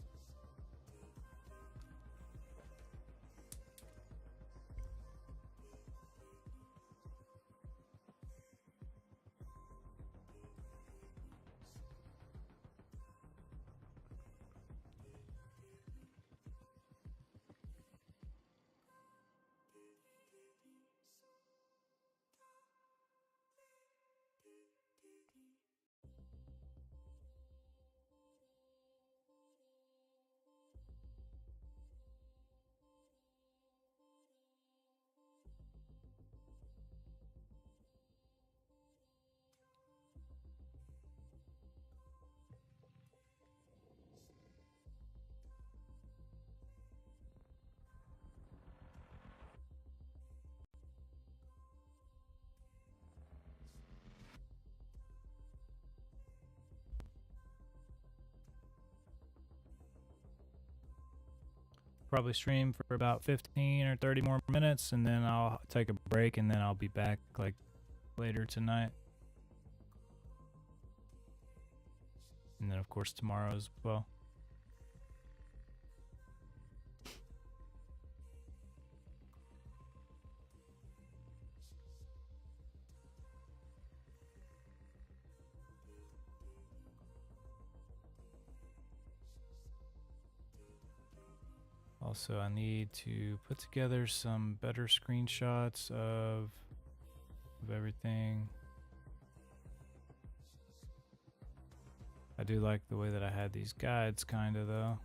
Probably stream for about 15 or 30 more minutes, and then I'll take a break, and then I'll be back like later tonight. And then, of course, tomorrow as well. Also, I need to put together some better screenshots of everything. I do like the way that I had these guides, kind of, though.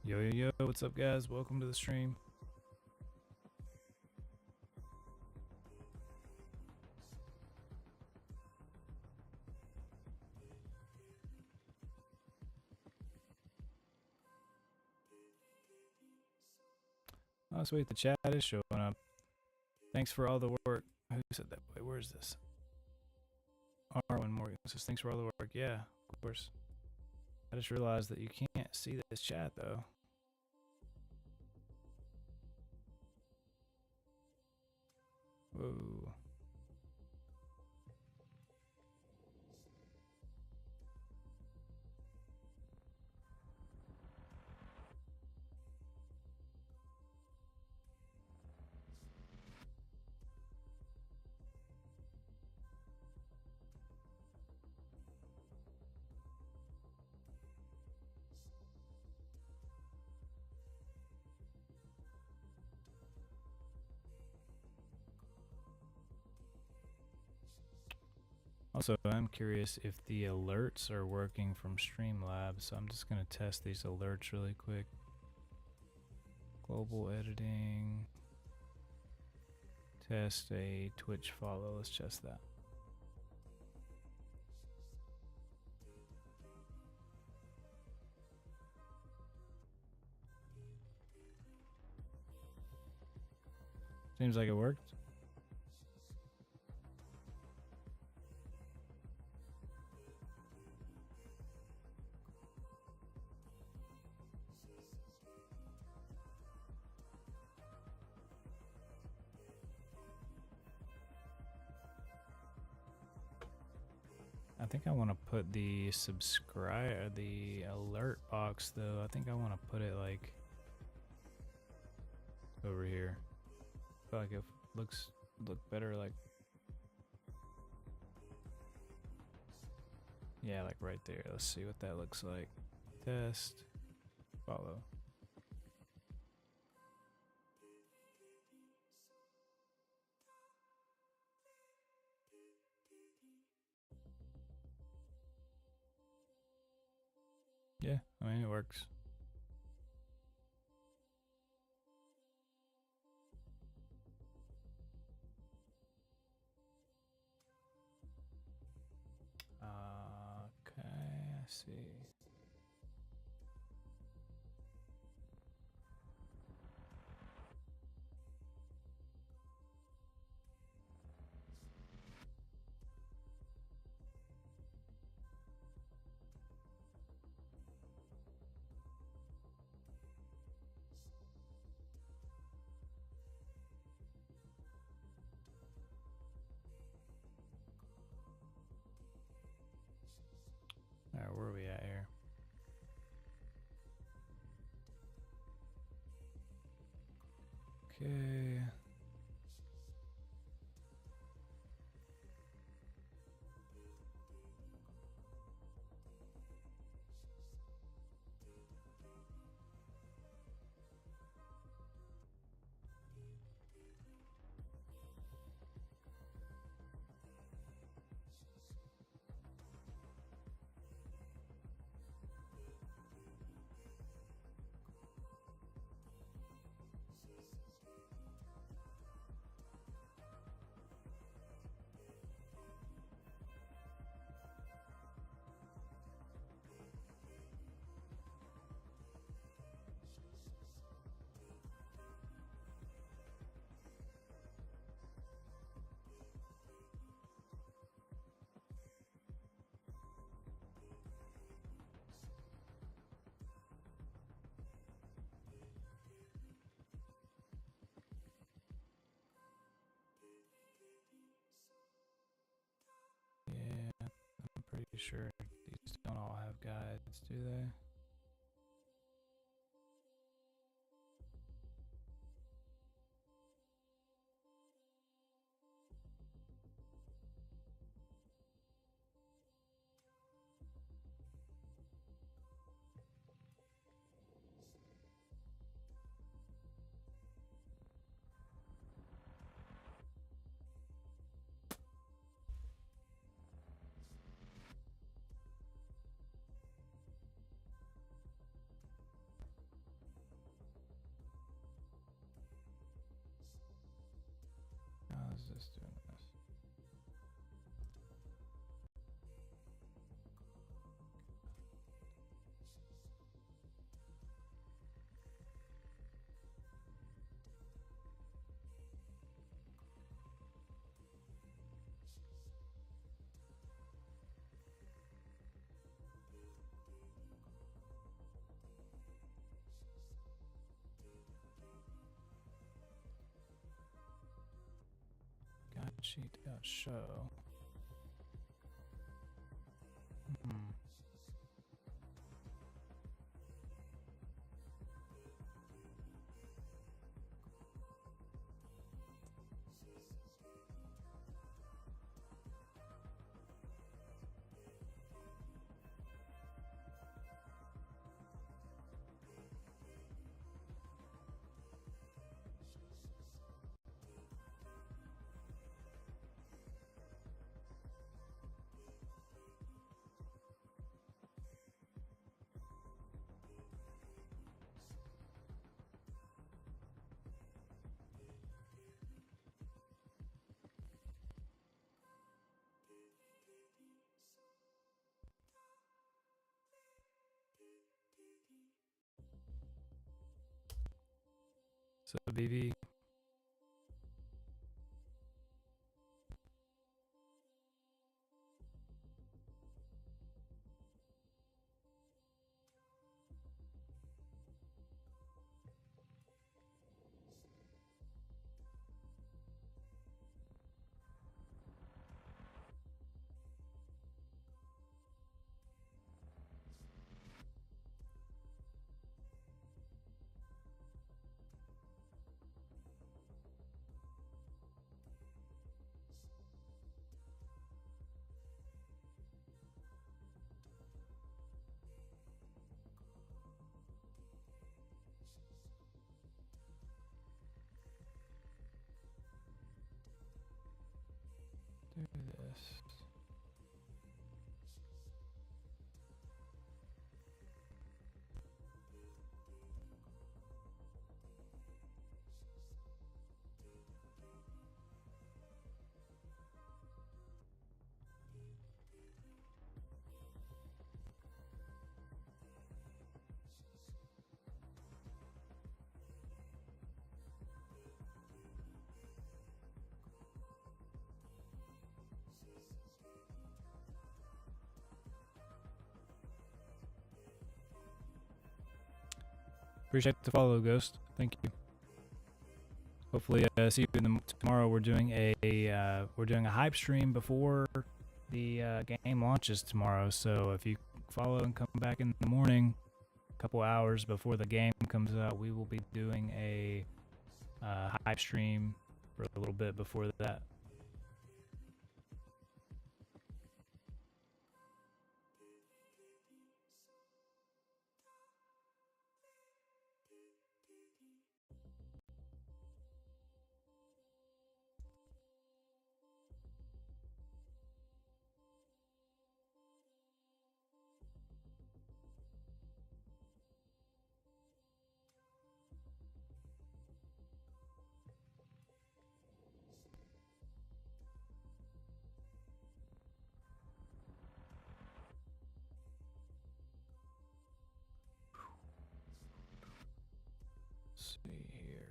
Yo, yo, yo, what's up, guys? Welcome to the stream. Oh, sweet, the chat is showing up. Thanks for all the work. Who said that? Wait, where's this? Arwen Morgan says, thanks for all the work. Yeah, of course. I just realized that you can't see this chat, though. Whoa. Also, I'm curious if the alerts are working from Streamlabs, so I'm just going to test these alerts really quick. Global editing. Test a Twitch follow. Let's test that. Seems like it worked. I think I want to put the alert box though. I think I want to put it like over here. I feel like it look better like, yeah, like right there. Let's see what that looks like. Test, follow. Yeah, I mean it works. Okay, I see. Alright, where are we at here? Okay. Yeah, I'm pretty sure these don't all have guides, do they? sheet.show. Hmm. So BB, do this. Appreciate the follow, Ghost. Thank you. Hopefully, see you in tomorrow. We're doing a hype stream before the game launches tomorrow. So if you follow and come back in the morning, a couple hours before the game comes out, we will be doing a hype stream for a little bit before that. Let's see here.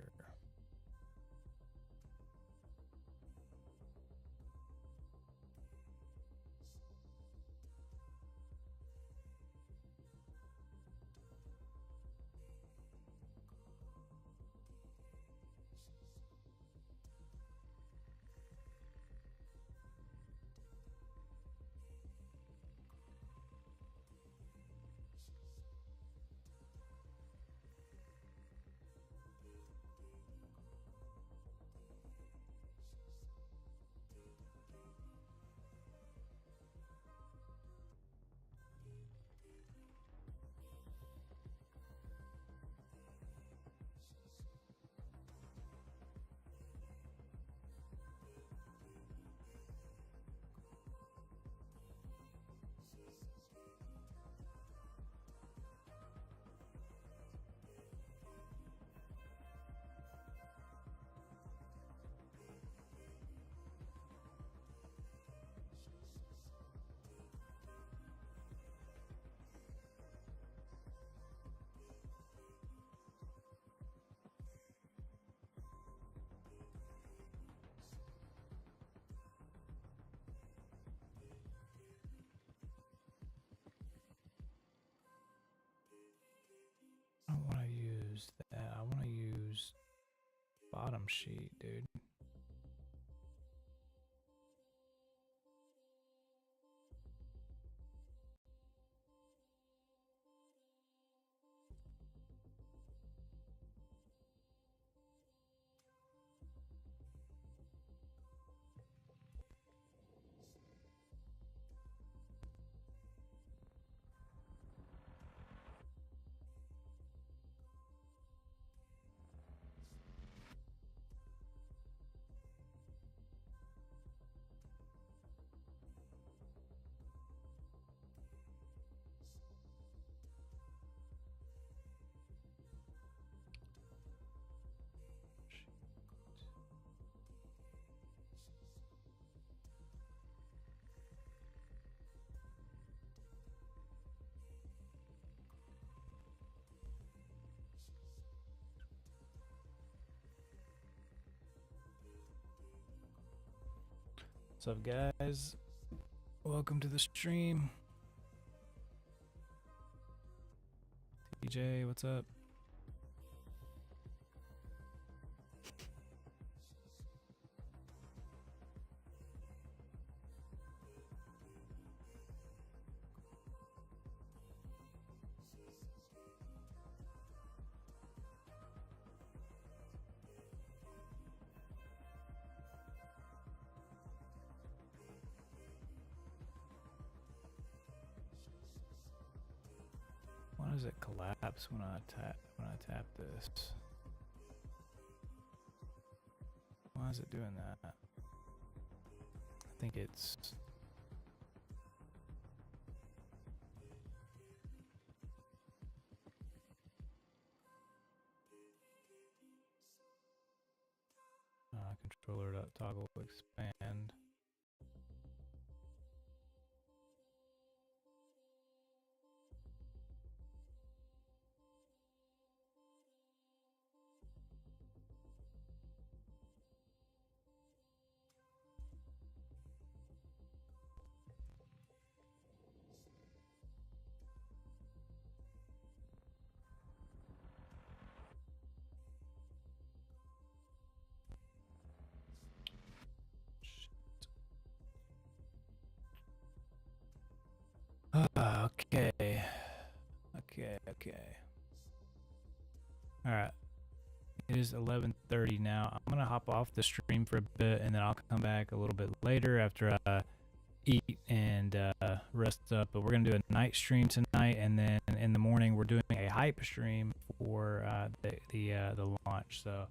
I don't want to use that. I want to use bottom sheet, dude. What's up, guys? Welcome to the stream. TJ, what's up? Why does it collapse when I tap this? Why is it doing that? I think it's controller toggle expand. Okay. All right. It is 11:30 now. I'm gonna hop off the stream for a bit, and then I'll come back a little bit later after I eat and rest up. But we're gonna do a night stream tonight, and then in the morning we're doing a hype stream for the launch. So